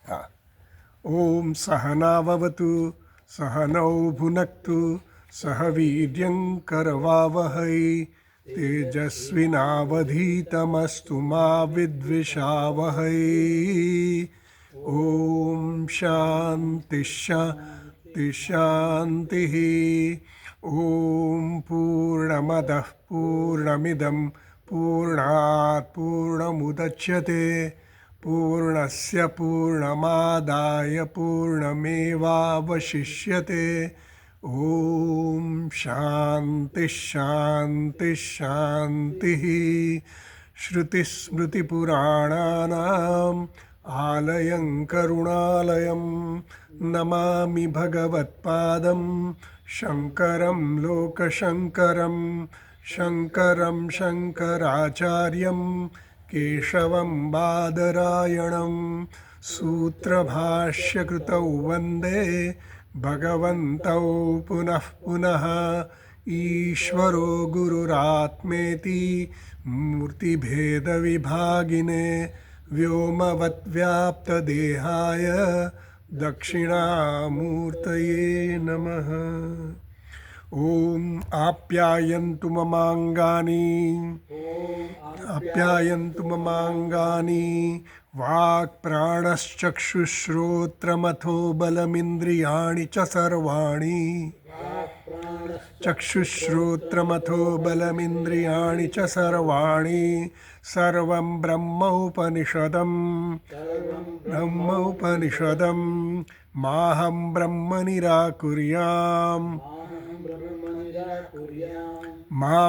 હા. ઓમ સહનાવવતુ સહનૌ ભુનક્તુ સહ વીર્યંકરવાવહૈ તેજસ્વિનાવધીતમસ્તુ મા વિદ્વિષાવહૈ. ઓમ શાંતિ શાંતિ શાંતિ. ઓમ પૂર્ણમદઃ પૂર્ણમિદં પૂર્ણાત પૂર્ણમુદચ્યતે પૂર્ણસ્ય પૂર્ણમાદાય પૂર્ણમેવાવશિષ્યતે. ઓમ શાંતિ શાંતિ શાંતિ. શ્રુતિસ્મૃતિપુરાણાનામ આલયં કરુણાલયં નમામિ ભગવત્પાદં શંકરં લોકશંકરં. શંકરં શંકરાચાર્યં કેશવં બાદરાયણં સૂત્રભાષ્યકૃતૌ વંદે ભગવन्तૌ પુનઃ પુનઃ. ઈશ્વરો ગુરુરાત્મેતિ મૂર્તિભેદવિભાગિને વ્યોમવદ્વ્યાપ્તદેહાય દક્ષિણામૂર્તયે નમઃ. ઓમ આપ્યાયન્તુ મમાંગાની આપ્યાયન્તુ મમાંગાની વાક્ પ્રાણશ્ચક્ષુશ્રોત્રમથો બલમિન્દ્રિયાણિ ચ સર્વાણિ. ચક્ષુશ્રોત્રમથો બલમિન્દ્રિયાણિ ચ સર્વાણિ સર્વં બ્રહ્મોપનિષદં બ્રહ્મોપનિષદં માહં બ્રહ્મ નિરાકુર્યામ મા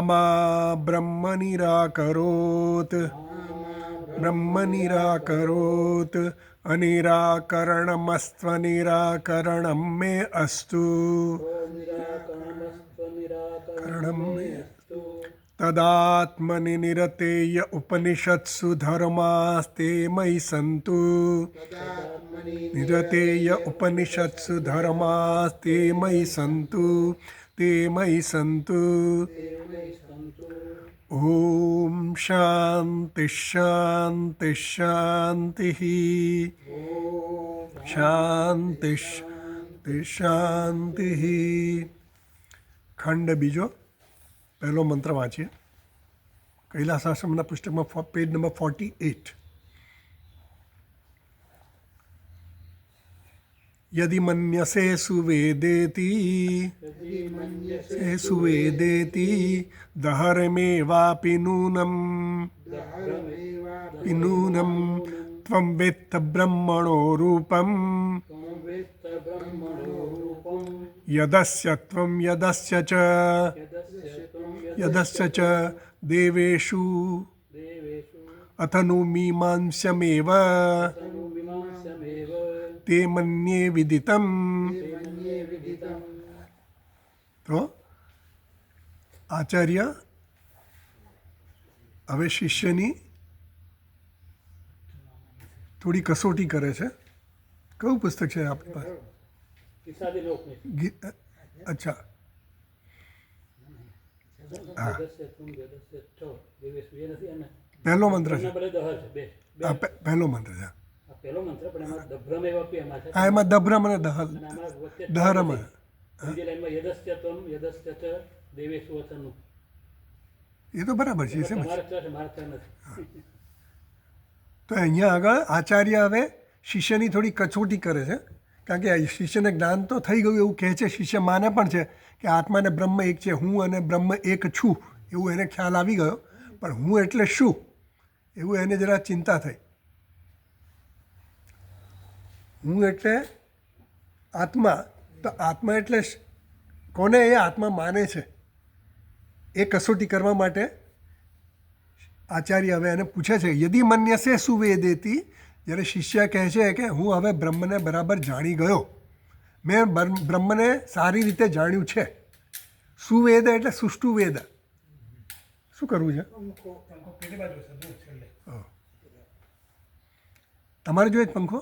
બ્રહ્મ નિરાકરોત બ્રહ્મ નિરાકરોત. અનિરાકરણમસ્ત્વનિરાકરણં મે અસ્તુ તદાત્મનિ નિરતેય ઉપનિષત્સુ ધર્માસ્તે મયિ સંતુ. નિરતેય ઉપનિષત્સુ ધર્માસ્તે મયિ સંતુ તે મયિ સંતુ. ઓમ શાંતિ શાંતિ શાંતિ. શાંતિ શાંતિ શાંતિ. ખંડ બીજો પહેલો મંત્ર વાંચીએ. કૈલાસાશ્રમના પુસ્તકમાં પેજ નંબર 48. યદિ મન્યસે સુવેદેતિ દહરમેવાપી નૂનમ ત્વં વેત્ત બ્રહ્મણો રૂપમ યદસ્ય ત્વં યદસ્ય ચ દેવેષુ અથનુ મીમાંસ્યમેવ તે મન્યે વિદિતમ. તો આચાર્ય હવે શિષ્યની થોડી કસોટી કરે છે. કયું પુસ્તક છે આપણી પાસે? અચ્છા, હા, પહેલો મંત્ર છે. પહેલો મંત્ર છે. હા, એમાં દભ્રમ અને દહરમ. એ તો બરાબર છે. તો અહીંયા આગળ આચાર્ય હવે શિષ્યની થોડી કસોટી કરે છે. કારણ કે શિષ્યને જ્ઞાન તો થઈ ગયું એવું કહે છે. શિષ્ય માને પણ છે કે આત્મા અને બ્રહ્મ એક છે. હું અને બ્રહ્મ એક છું એવું એને ખ્યાલ આવી ગયો. પણ હું એટલે શું એવું એને જરા ચિંતા થઈ. હું એટલે આત્મા. તો આત્મા એટલે કોને એ આત્મા માને છે એ કસોટી કરવા માટે આચાર્ય હવે એને પૂછે છે. યદિ મન્યસે સુવેદેતિ. જ્યારે શિષ્ય કહે છે કે હું હવે બ્રહ્મને બરાબર જાણી ગયો, મેં બ્રહ્મને સારી રીતે જાણ્યું છે. સુવેદ એટલે સુષ્ટુ વેદ. શું કરવું છે? તમારે જોઈએ પંખો?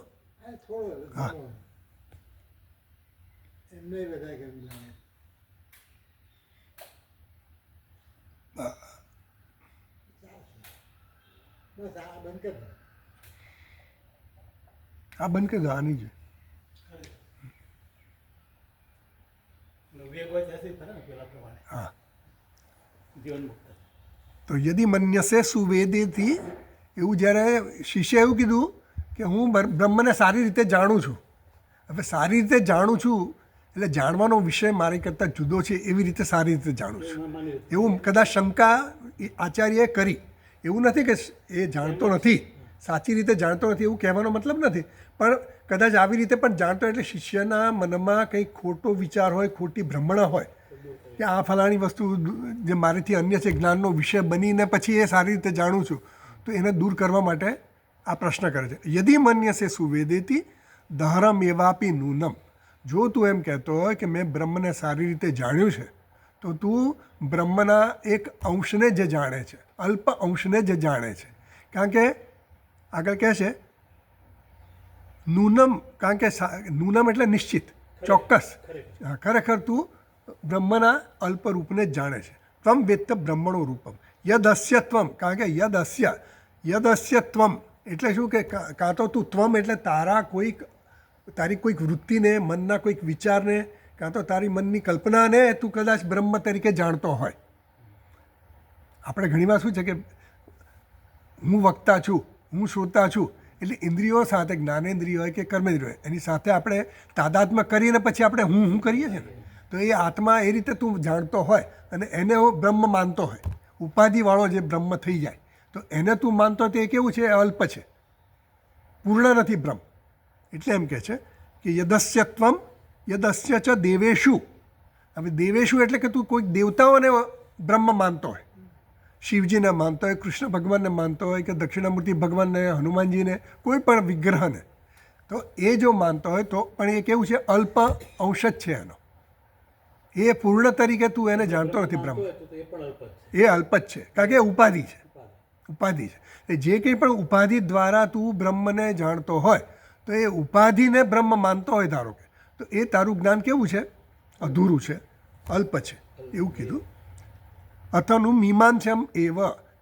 હા, આ બંધ કે ગાની છે હા તો યદિ મન્યસે સુવેદેથી એવું જ્યારે શિષ્ય એવું કીધું કે હું બ્રહ્મને સારી રીતે જાણું છું. હવે સારી રીતે જાણું છું એટલે જાણવાનો વિષય મારી કરતાં જુદો છે એવી રીતે સારી રીતે જાણું છું એવું કદાચ શંકા આચાર્યએ કરી. એવું નથી કે એ જાણતો નથી, સાચી રીતે જાણતો નથી એવું કહેવાનો મતલબ નથી, પણ કદાચ આવી રીતે પણ જાણતો એટલે શિષ્યના મનમાં કંઈક ખોટો વિચાર હોય, ખોટી ભ્રમણા હોય કે આ ફલાણી વસ્તુ જે મારીથી અન્ય છે જ્ઞાનનો વિષય બનીને પછી એ સારી રીતે જાણું છું, તો એને દૂર કરવા માટે આ પ્રશ્ન કરે છે. યદિ મન્યસે સુવેદેતી દહરમ એવાપી નૂનમ, જો તું એમ કહેતો હોય કે મેં બ્રહ્મને સારી રીતે જાણ્યું છે તો તું બ્રહ્મના એક અંશને જે જાણે છે, અલ્પ અંશને જે જાણે છે. કારણ કે આગળ કહે છે નૂનમ, કારણ કે નૂનમ એટલે નિશ્ચિત, ચોક્કસ, ખરેખર તું બ્રહ્મના અલ્પ રૂપને જ જાણે છે. ત્વમ વેત્ત બ્રહ્મણો રૂપમ યદસ્ય ત્વમ, કારણ કે યદસ્ય ત્વમ એટલે શું કે કાં તો તું ત્વમ એટલે તારી કોઈક વૃત્તિને, મનના કોઈક વિચારને, કાં તો તારી મનની કલ્પનાને તું કદાચ બ્રહ્મ તરીકે જાણતો હોય. આપણે ઘણીવાર શું છે કે હું વક્તા છું, હું શ્રોતા છું, એટલે ઇન્દ્રિયો સાથે જ્ઞાનેન્દ્રિય હોય કે કર્મેન્દ્રિય હોય એની સાથે આપણે તાદાત્મ્ય કરીને પછી આપણે હું કરીએ છીએ ને, તો એ આત્મા એ રીતે તું જાણતો હોય અને એને બ્રહ્મ માનતો હોય, ઉપાધિવાળો જે બ્રહ્મ થઈ જાય તો એને તું માનતો હોય તો એ કેવું છે, અલ્પ છે, પૂર્ણ નથી બ્રહ્મ. એટલે એમ કહે છે કે યદસ્યત્વમ યદસ્ય ચ દેવેશુ. હવે દેવેશુ એટલે કે તું કોઈક દેવતાઓને બ્રહ્મ માનતો હોય, શિવજીને માનતો હોય, કૃષ્ણ ભગવાનને માનતો હોય કે દક્ષિણામૂર્તિ ભગવાનને, હનુમાનજીને, કોઈ પણ વિગ્રહને, તો એ જો માનતો હોય તો પણ એ કેવું છે, અલ્પ અંશ જ છે એનો, એ પૂર્ણ તરીકે તું એને જાણતો નથી બ્રહ્મ, એ અલ્પ જ છે, કારણ કે એ ઉપાધિ છે. જે કંઈ પણ ઉપાધિ દ્વારા તું બ્રહ્મને જાણતો હોય તો એ ઉપાધિને બ્રહ્મ માનતો હોય ધારો કે, તો એ તારું જ્ઞાન કેવું છે, અધૂરું છે, અલ્પ છે, એવું કીધું. અથનું મીમાંસમ એવ,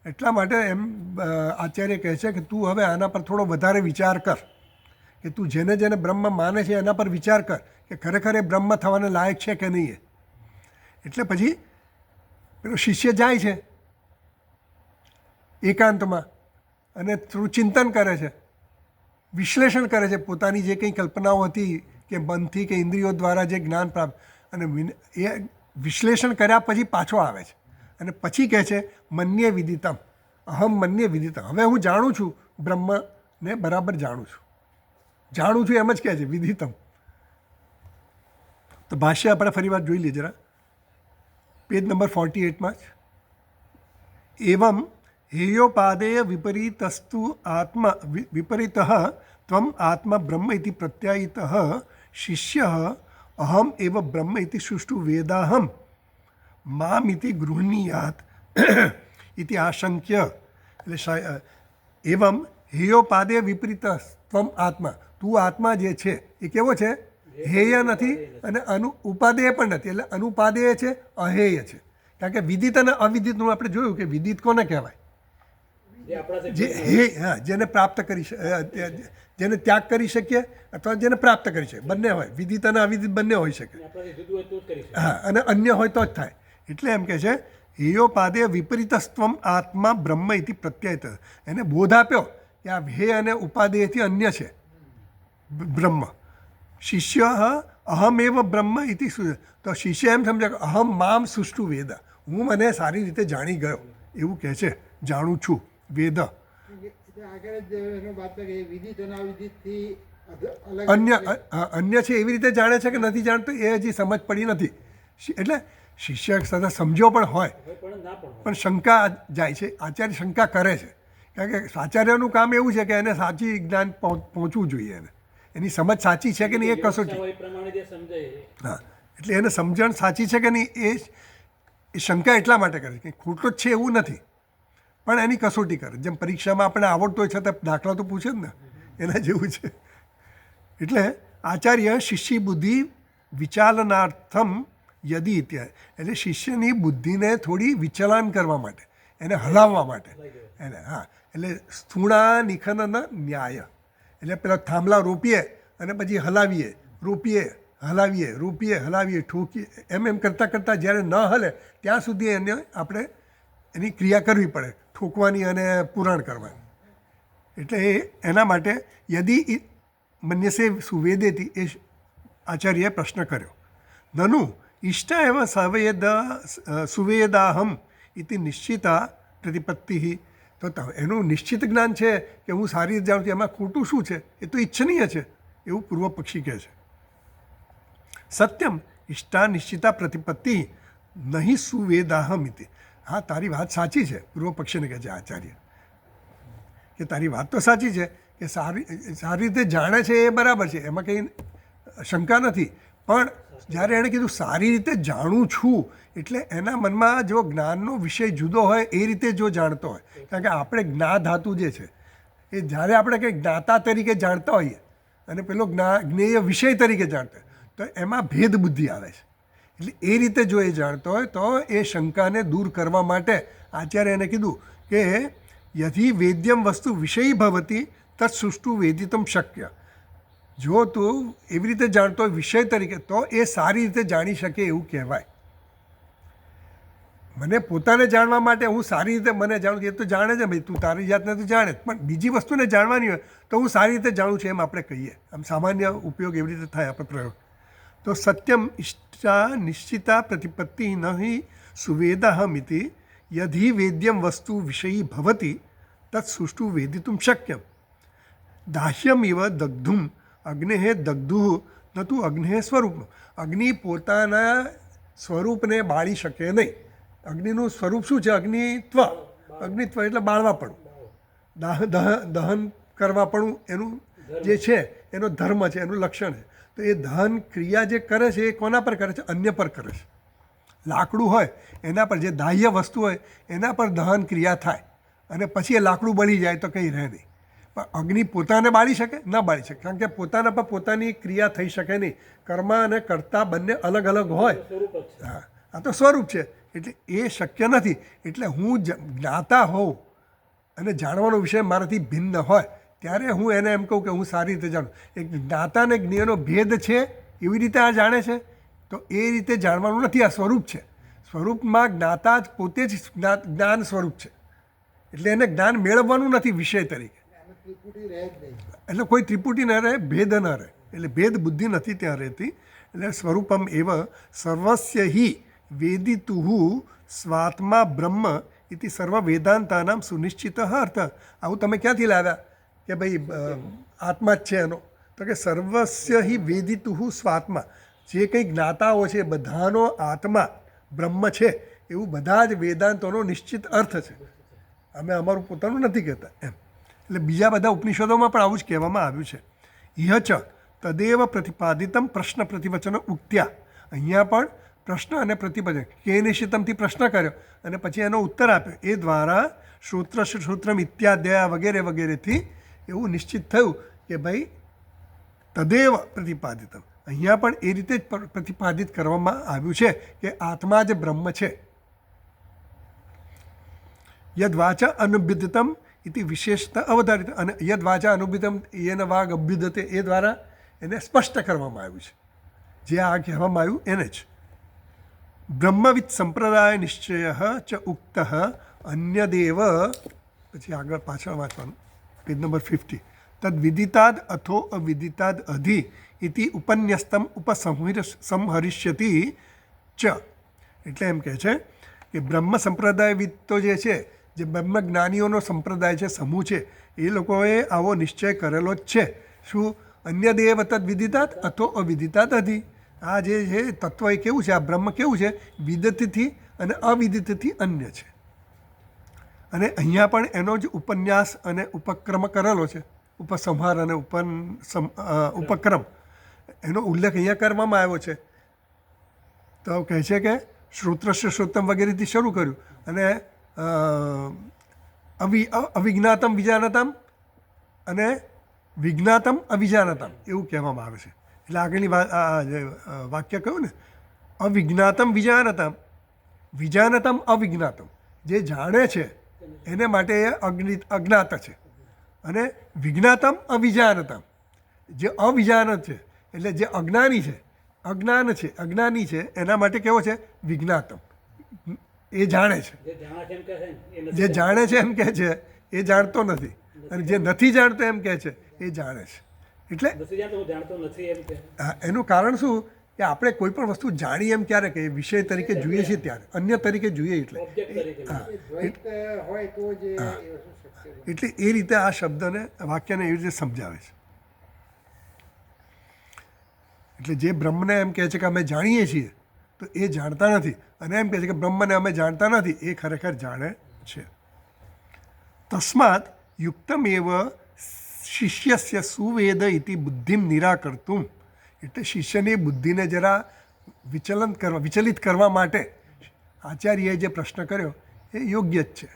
એટલા માટે એમ આચાર્ય કહે છે કે તું હવે આના પર થોડો વધારે વિચાર કર, કે તું જેને જેને બ્રહ્મ માને છે એના પર વિચાર કર કે ખરેખર એ બ્રહ્મ થવાને લાયક છે કે નહીં. એટલે પછી પેલો શિષ્ય જાય છે એકાંતમાં અને થોડું ચિંતન કરે છે, વિશ્લેષણ કરે છે પોતાની જે કંઈ કલ્પનાઓ હતી કે મનથી કે ઇન્દ્રિયો દ્વારા જે જ્ઞાન પ્રાપ્ત, અને એ વિશ્લેષણ કર્યા પછી પાછો આવે છે અને પછી કહે છે મન્યે વિદિતમ, અહમ મન્યે વિદિતમ. હવે હું જાણું છું બ્રહ્મને, બરાબર જાણું છું એમ જ કહે છે વિદિતમ. તો ભાષ્ય આપણે ફરી વાર જોઈ લઈએ જરા, પેજ નંબર 48માં જ. એવમ હેયોપાદેય વિપરીતસ્તુ આત્મા વિપરીત ત્વમ આત્મા બ્રહ્મ ઇતિ પ્રત્યાયિત શિષ્ય અહમ એવ બ્રહ્મ ઇતિ સુષ્ઠુ વેદાહમ મામ ઇતિ ગૃહણીયાત ઇતિ આશંક્ય. એટલે એવમ હેયોપાદેય વિપરીત ત્વમ આત્મા, તું આત્મા જે છે એ કેવો છે, હેય નથી અને ઉપાદેય પણ નથી, એટલે અનુપાદેય છે, અહેય છે. કારણ કે વિદિત અને અવિદિતનું આપણે જોયું કે વિદિત કોને કહેવાય, જેને પ્રાપ્ત કરી, જેને ત્યાગ કરી શકીએ અથવા જેને પ્રાપ્ત કરી શકીએ, બંને હોય, વિદિત અને અવિદિત બંને હોઈ શકે. હા, અને અન્ય હોય તો જ થાય. એટલે એમ કે છે હેયોપાદેય વિપરીતસ્ત્વમ આત્મા બ્રહ્મ ઇતિ પ્રત્યયત, એને બોધ આપ્યો કે આ હે અને ઉપાદેયથી અન્ય છે બ્રહ્મ. શિષ્ય અહમેવ બ્રહ્મ ઇતિ, તો શિષ્ય એમ સમજે કે અહમ મામ સુષ્ઠુ વેદ, હું મને સારી રીતે જાણી ગયો એવું કહે છે, જાણું છું વેદ. અન્ય છે એવી રીતે જાણે છે કે નથી જાણતો એ હજી સમજ પડી નથી. એટલે શિષ્ય સદા સમજ્યો પણ હોય પણ શંકા જાય છે, આચાર્ય શંકા કરે છે, કારણ કે આચાર્યનું કામ એવું છે કે એને સાચી જ્ઞાન પહોંચવું જોઈએ, એની સમજ સાચી છે કે નહીં એ કસોટી. હા, એટલે એને સમજણ સાચી છે કે નહીં એ શંકા એટલા માટે કરે કે ખોટો જ છે એવું નથી, પણ એની કસોટી કરે. જેમ પરીક્ષામાં આપણે આવડતો હોય છતાં દાખલા તો પૂછે જ ને, એના જેવું છે. એટલે આચાર્ય શિષ્ય બુદ્ધિ વિચાલનાર્થમ યદિ ઇત્યાદિ, એટલે શિષ્યની બુદ્ધિને થોડી વિચલન કરવા માટે, એને હલાવવા માટે, એને, હા, એટલે સ્થૂણા નિખનન ન્યાય, એટલે પેલા થાંભલા રોપીએ અને પછી હલાવીએ, રોપીએ, હલાવીએ, રોપીએ, હલાવીએ, ઠોકીએ, એમ કરતાં કરતાં જ્યારે ન હલે ત્યાં સુધી એને આપણે એની ક્રિયા કરવી પડે, ઠોકવાની અને પુરાણ કરવાની. એટલે એના માટે યદિ મન્યસે સુવેદેથી એ આચાર્યએ પ્રશ્ન કર્યો. નનુ ઇષ્ટ એવ સુવેદાહમ ઇતિ નિશ્ચિતા પ્રતિપત્તિ. તો એનું નિશ્ચિત જ્ઞાન છે કે હું સારી રીતે જાણું છું, એમાં ખોટું શું છે? એ તો ઈચ્છનીય છે એવું પૂર્વ પક્ષી કહે છે. સત્યમ ઇષ્ટા નિશ્ચિતા પ્રતિપત્તિ નહીં સુવેદાહમ ઇતિ. હા, તારી વાત સાચી છે, પૂર્વ પક્ષીને કહે છે આચાર્ય, કે તારી વાત તો સાચી છે કે સારી રીતે જાણે છે એ બરાબર છે, એમાં કંઈ શંકા નથી. પણ જ્યારે એણે કીધું સારી રીતે જાણું છું, એટલે એના મનમાં જો જ્ઞાનનો વિષય જુદો હોય એ રીતે જો જાણતો હોય, કારણ કે આપણે જ્ઞા ધાતુ જે છે એ જ્યારે આપણે કંઈ જ્ઞાતા તરીકે જાણતા હોઈએ અને પેલો જ્ઞેય વિષય તરીકે જાણતા હોય તો એમાં ભેદ બુદ્ધિ આવે છે. એટલે એ રીતે જો એ જાણતો હોય તો એ શંકાને દૂર કરવા માટે આચાર્ય એને કીધું કે યધિ વેદ્યમ વસ્તુ વિષયી ભવતી તત્ સુષ્ટુ વેદિતમ શક્ય. જો તું એવી રીતે જાણતો હોય વિષય તરીકે તો એ સારી રીતે જાણી શકે એવું કહેવાય. મને પોતાને જાણવા માટે હું સારી રીતે મને જાણું છું, એ તો જાણે છે ભાઈ, તું તારી જાતને તો જાણે, પણ બીજી વસ્તુને જાણવાની હોય તો હું સારી રીતે જાણું છું એમ આપણે કહીએ. આમ સામાન્ય ઉપયોગ એવી રીતે થાય આપણે પ્રયોગ. તો સત્યમ ઇષ્ટા નિશ્ચિતા પ્રતિપત્તિ નહીં સુવેદાહમિતિ યધિ વેદ્યમ વસ્તુ વિષયી ભવતી તત્ સુષ્ટુ વેદિતુમ શક્યમ. દાહ્યમ ઇવ દગ્ધુમ અગ્નેહે દગ્ધું ન તું અગ્નેહે સ્વરૂપનું. અગ્નિ પોતાના સ્વરૂપને બાળી શકે નહીં. અગ્નિનું સ્વરૂપ શું છે? અગ્નિત્વ. અગ્નિત્વ એટલે બાળવાપણું, દહન કરવાપણું એનું જે છે એનો ધર્મ છે, એનું લક્ષણ છે. તો એ દહન ક્રિયા જે કરે છે એ કોના પર કરે છે? અન્ય પર કરે છે. લાકડું હોય એના પર, જે દાહ્ય વસ્તુ હોય એના પર દહન ક્રિયા થાય અને પછી એ લાકડું બળી જાય તો કંઈ રહે નહીં. પણ અગ્નિ પોતાને બાળી શકે? ન બાળી શકે, કારણ કે પોતાના પર પોતાની ક્રિયા થઈ શકે નહીં. કર્મ અને કર્તા બંને અલગ અલગ હોય. હા, આ તો સ્વરૂપ છે, એટલે એ શક્ય નથી. એટલે હું જ્ઞાતા હોઉં અને જાણવાનો વિષય મારાથી ભિન્ન હોય ત્યારે હું એને એમ કહું કે હું સારી રીતે જાણું. એક જ્ઞાતા અને જ્ઞેયનો ભેદ છે એવી રીતે આ જાણે છે, તો એ રીતે જાણવાનું નથી. આ સ્વરૂપ છે. સ્વરૂપમાં જ્ઞાતા જ પોતે જ જ્ઞાન સ્વરૂપ છે, એટલે એને જ્ઞાન મેળવવાનું નથી વિષય તરીકે. એટલે કોઈ ત્રિપુટી ન રહે, ભેદ ન રહે, એટલે ભેદ બુદ્ધિ નથી ત્યાં રહેતી. એટલે સ્વરૂપમ એવ સર્વસ્ય હિ વેદિતુહુ સ્વાત્મા બ્રહ્મ ઇતિ સર્વ વેદાંતાનામ સુનિશ્ચિત અર્થ. આવું તમે ક્યાંથી લાવ્યા કે ભાઈ આત્મા જ છે એનો? તો કે સર્વસ્ય હિ વેદિતુહુ સ્વાત્મા. જે કંઈ જ્ઞાતાઓ છે બધાનો આત્મા બ્રહ્મ છે એવું બધા જ વેદાંતોનો નિશ્ચિત અર્થ છે. અમે અમારું પોતાનું નથી કહેતા એમ. એટલે બીજા બધા ઉપનિષદોમાં પણ આવું જ કહેવામાં આવ્યું છે. ઇહ ચ તદેવ પ્રતિપાદિતમ પ્રશ્ન પ્રતિવચનો ઉક્ત્યા. અહીંયા પણ પ્રશ્ન અને પ્રતિવચન કે નિશ્ચિતમથી પ્રશ્ન કર્યો અને પછી એનો ઉત્તર આપ્યો, એ દ્વારા શ્રોત્રમ ઇત્યાદયા વગેરે વગેરેથી એવું નિશ્ચિત થયું કે ભાઈ તદેવ પ્રતિપાદિતમ. અહીંયા પણ એ રીતે જ પ્રતિપાદિત કરવામાં આવ્યું છે કે આત્મા જ બ્રહ્મ છે. યદ વાચા અનુભિદતમ ઇતિ વિશેષતા અવધારિત. અને યદ વાચા અનુભિદમ એના વાગ અભ્યુદતે, એ દ્વારા એને સ્પષ્ટ કરવામાં આવ્યું છે. જે આ કહેવામાં આવ્યું એને જ. બ્રહ્મવિદ સંપ્રદાય નિશ્ચય ચ ઉક્ત અન્યદેવ. પછી આગળ પાછળ વાંચવાનું, પેજ નંબર 50. તદ વિદિતાદ અથો અવિદિતાદ અધિ ઇતિ ઉપન્યસ્તમ ઉપસંહરિષ્યતિ ચ. એટલે એમ કહે છે કે બ્રહ્મ સંપ્રદાયવિદ તો જે છે, જે બ્રહ્મ જ્ઞાનીઓનો સંપ્રદાય છે, સમૂહ છે, એ લોકોએ આવો નિશ્ચય કરેલો જ છે. શું? અન્ય દેવ તદ વિદિતાદ અથો અવિદિતાદ અધિ. આ જે છે તત્વ એ કેવું છે? આ બ્રહ્મ કેવું છે? વિદિતથી અને અવિદિતથી અન્ય છે. અને અહીંયા પણ એનો જ ઉપન્યાસ અને ઉપક્રમ કરેલો છે. ઉપસંહાર અને ઉપક્રમ, એનો ઉલ્લેખ અહીંયા કરવામાં આવ્યો છે. તો કહે છે કે શ્રોત્રસ્ય શ્રોતમ વગેરેથી શરૂ કર્યું અને અવિજ્ઞાતમ વિજાનતમ અને વિજ્ઞાતમ અવિજાનતમ એવું કહેવામાં આવે છે. એટલે આગળની વાક્ય કહ્યું ને, અવિજ્ઞાતમ વિજાનતમ, વિજાનતમ અવિજ્ઞાતમ. જે જાણે છે એને માટે એ અજ્ઞાત છે, અને વિજ્ઞાતમ અવિજાનતમ. જે અવિજાનત છે એટલે જે અજ્ઞાની છે, અજ્ઞાની છે એના માટે કેવો છે? વિજ્ઞાતમ. એ જાણે છે. જે જાણે છે એમ કહે છે એ જાણતો નથી, અને જે નથી જાણતો એમ કહે છે એ જાણે છે. એટલે એનું કારણ શું કે આપણે કોઈ પણ વસ્તુ જાણીએ એમ ક્યારે કે વિષય તરીકે જોઈએ છીએ ત્યારે, અન્ય તરીકે જોઈએ એટલે એટલે એ રીતે આ શબ્દને, વાક્યને એવી રીતે સમજાવે છે. એટલે જે બ્રહ્મને એમ કહે છે કે અમે જાણીએ છીએ તો એ જાણતા નથી, અને એમ કહે છે કે બ્રહ્મને અમે જાણતા નથી, એ ખરેખર જાણે છે. તસ્માત યુક્તમ એવ શિષ્યસ્ય સુવેદ ઇતિ બુદ્ધિમ નિરાકર્તુમ. એટલે શિષ્યની બુદ્ધિને જરા વિચલિત કરવા માટે આચાર્યએ જે પ્રશ્ન કર્યો એ યોગ્ય જ છે.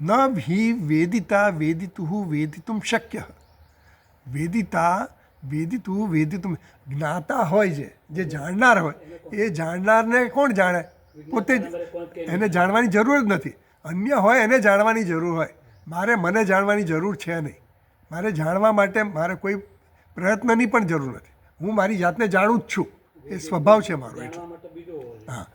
ન હિ વેદિતા વેદિતુ વેદિતુમ શક્ય. વેદિતું જ્ઞાતા હોય છે, જે જાણનાર હોય, એ જાણનારને કોણ જાણે? પોતે જ. એને જાણવાની જરૂર જ નથી. અન્ય હોય એને જાણવાની જરૂર હોય. મને જાણવાની જરૂર છે નહીં. મારે જાણવા માટે મારે કોઈ પ્રયત્નની પણ જરૂર નથી. હું મારી જાતને જાણું જ છું, એ સ્વભાવ છે મારો. એટલે હા,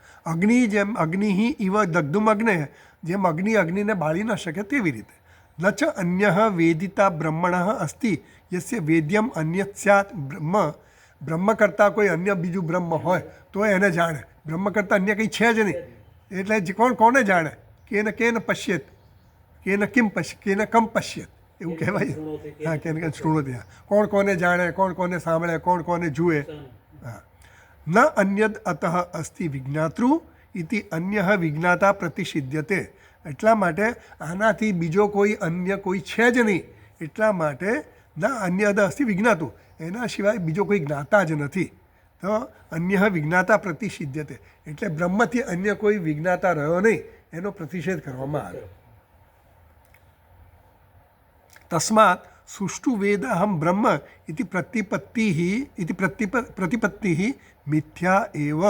અગ્નિ ઇવ દગ્ધુમ અગ્ને, જેમ અગ્નિને બાળી ન શકે તેવી રીતે. ન ચ અન્ય વેદિતા બ્રહ્મણ અસ્તિ યસ્ય વેદ્યમ અન્યત સ્યાત. બ્રહ્મ કરતાં કોઈ અન્ય બીજું બ્રહ્મ હોય તો એને જાણે. બ્રહ્મ કરતાં અન્ય કંઈ છે જ નહીં. એટલે કોને જાણે? કેન પશ્યેત, કેન કમ પશ્યેત, એવું કહેવાય. હા, કેન શૃણોતિ. કોણ કોને જાણે, કોણ કોને સાંભળે, કોણ કોને જુએ. હા. ન અન્યદ અતઃ અસ્તિ વિજ્ઞાતૃ ઇતિ અન્ય વિજ્ઞાતા પ્રતિષિધ્યતે. એટલા માટે આનાથી બીજો અન્ય કોઈ છે જ નહીં. એટલા માટે ન અન્યદ અસ્તિ વિજ્ઞાતું, એના સિવાય બીજો કોઈ જ્ઞાતા જ નથી. તો અન્ય વિજ્ઞાતા પ્રતિષિધ્યતે, એટલે બ્રહ્મથી અન્ય કોઈ વિજ્ઞાતા રહ્યો નહીં, એનો પ્રતિષેધ કરવામાં આવ્યો. તસ્માત સુષ્ટુ વેદ અહમ બ્રહ્મ ઇતિ પ્રતિપત્તિ મિથ્યા એવ.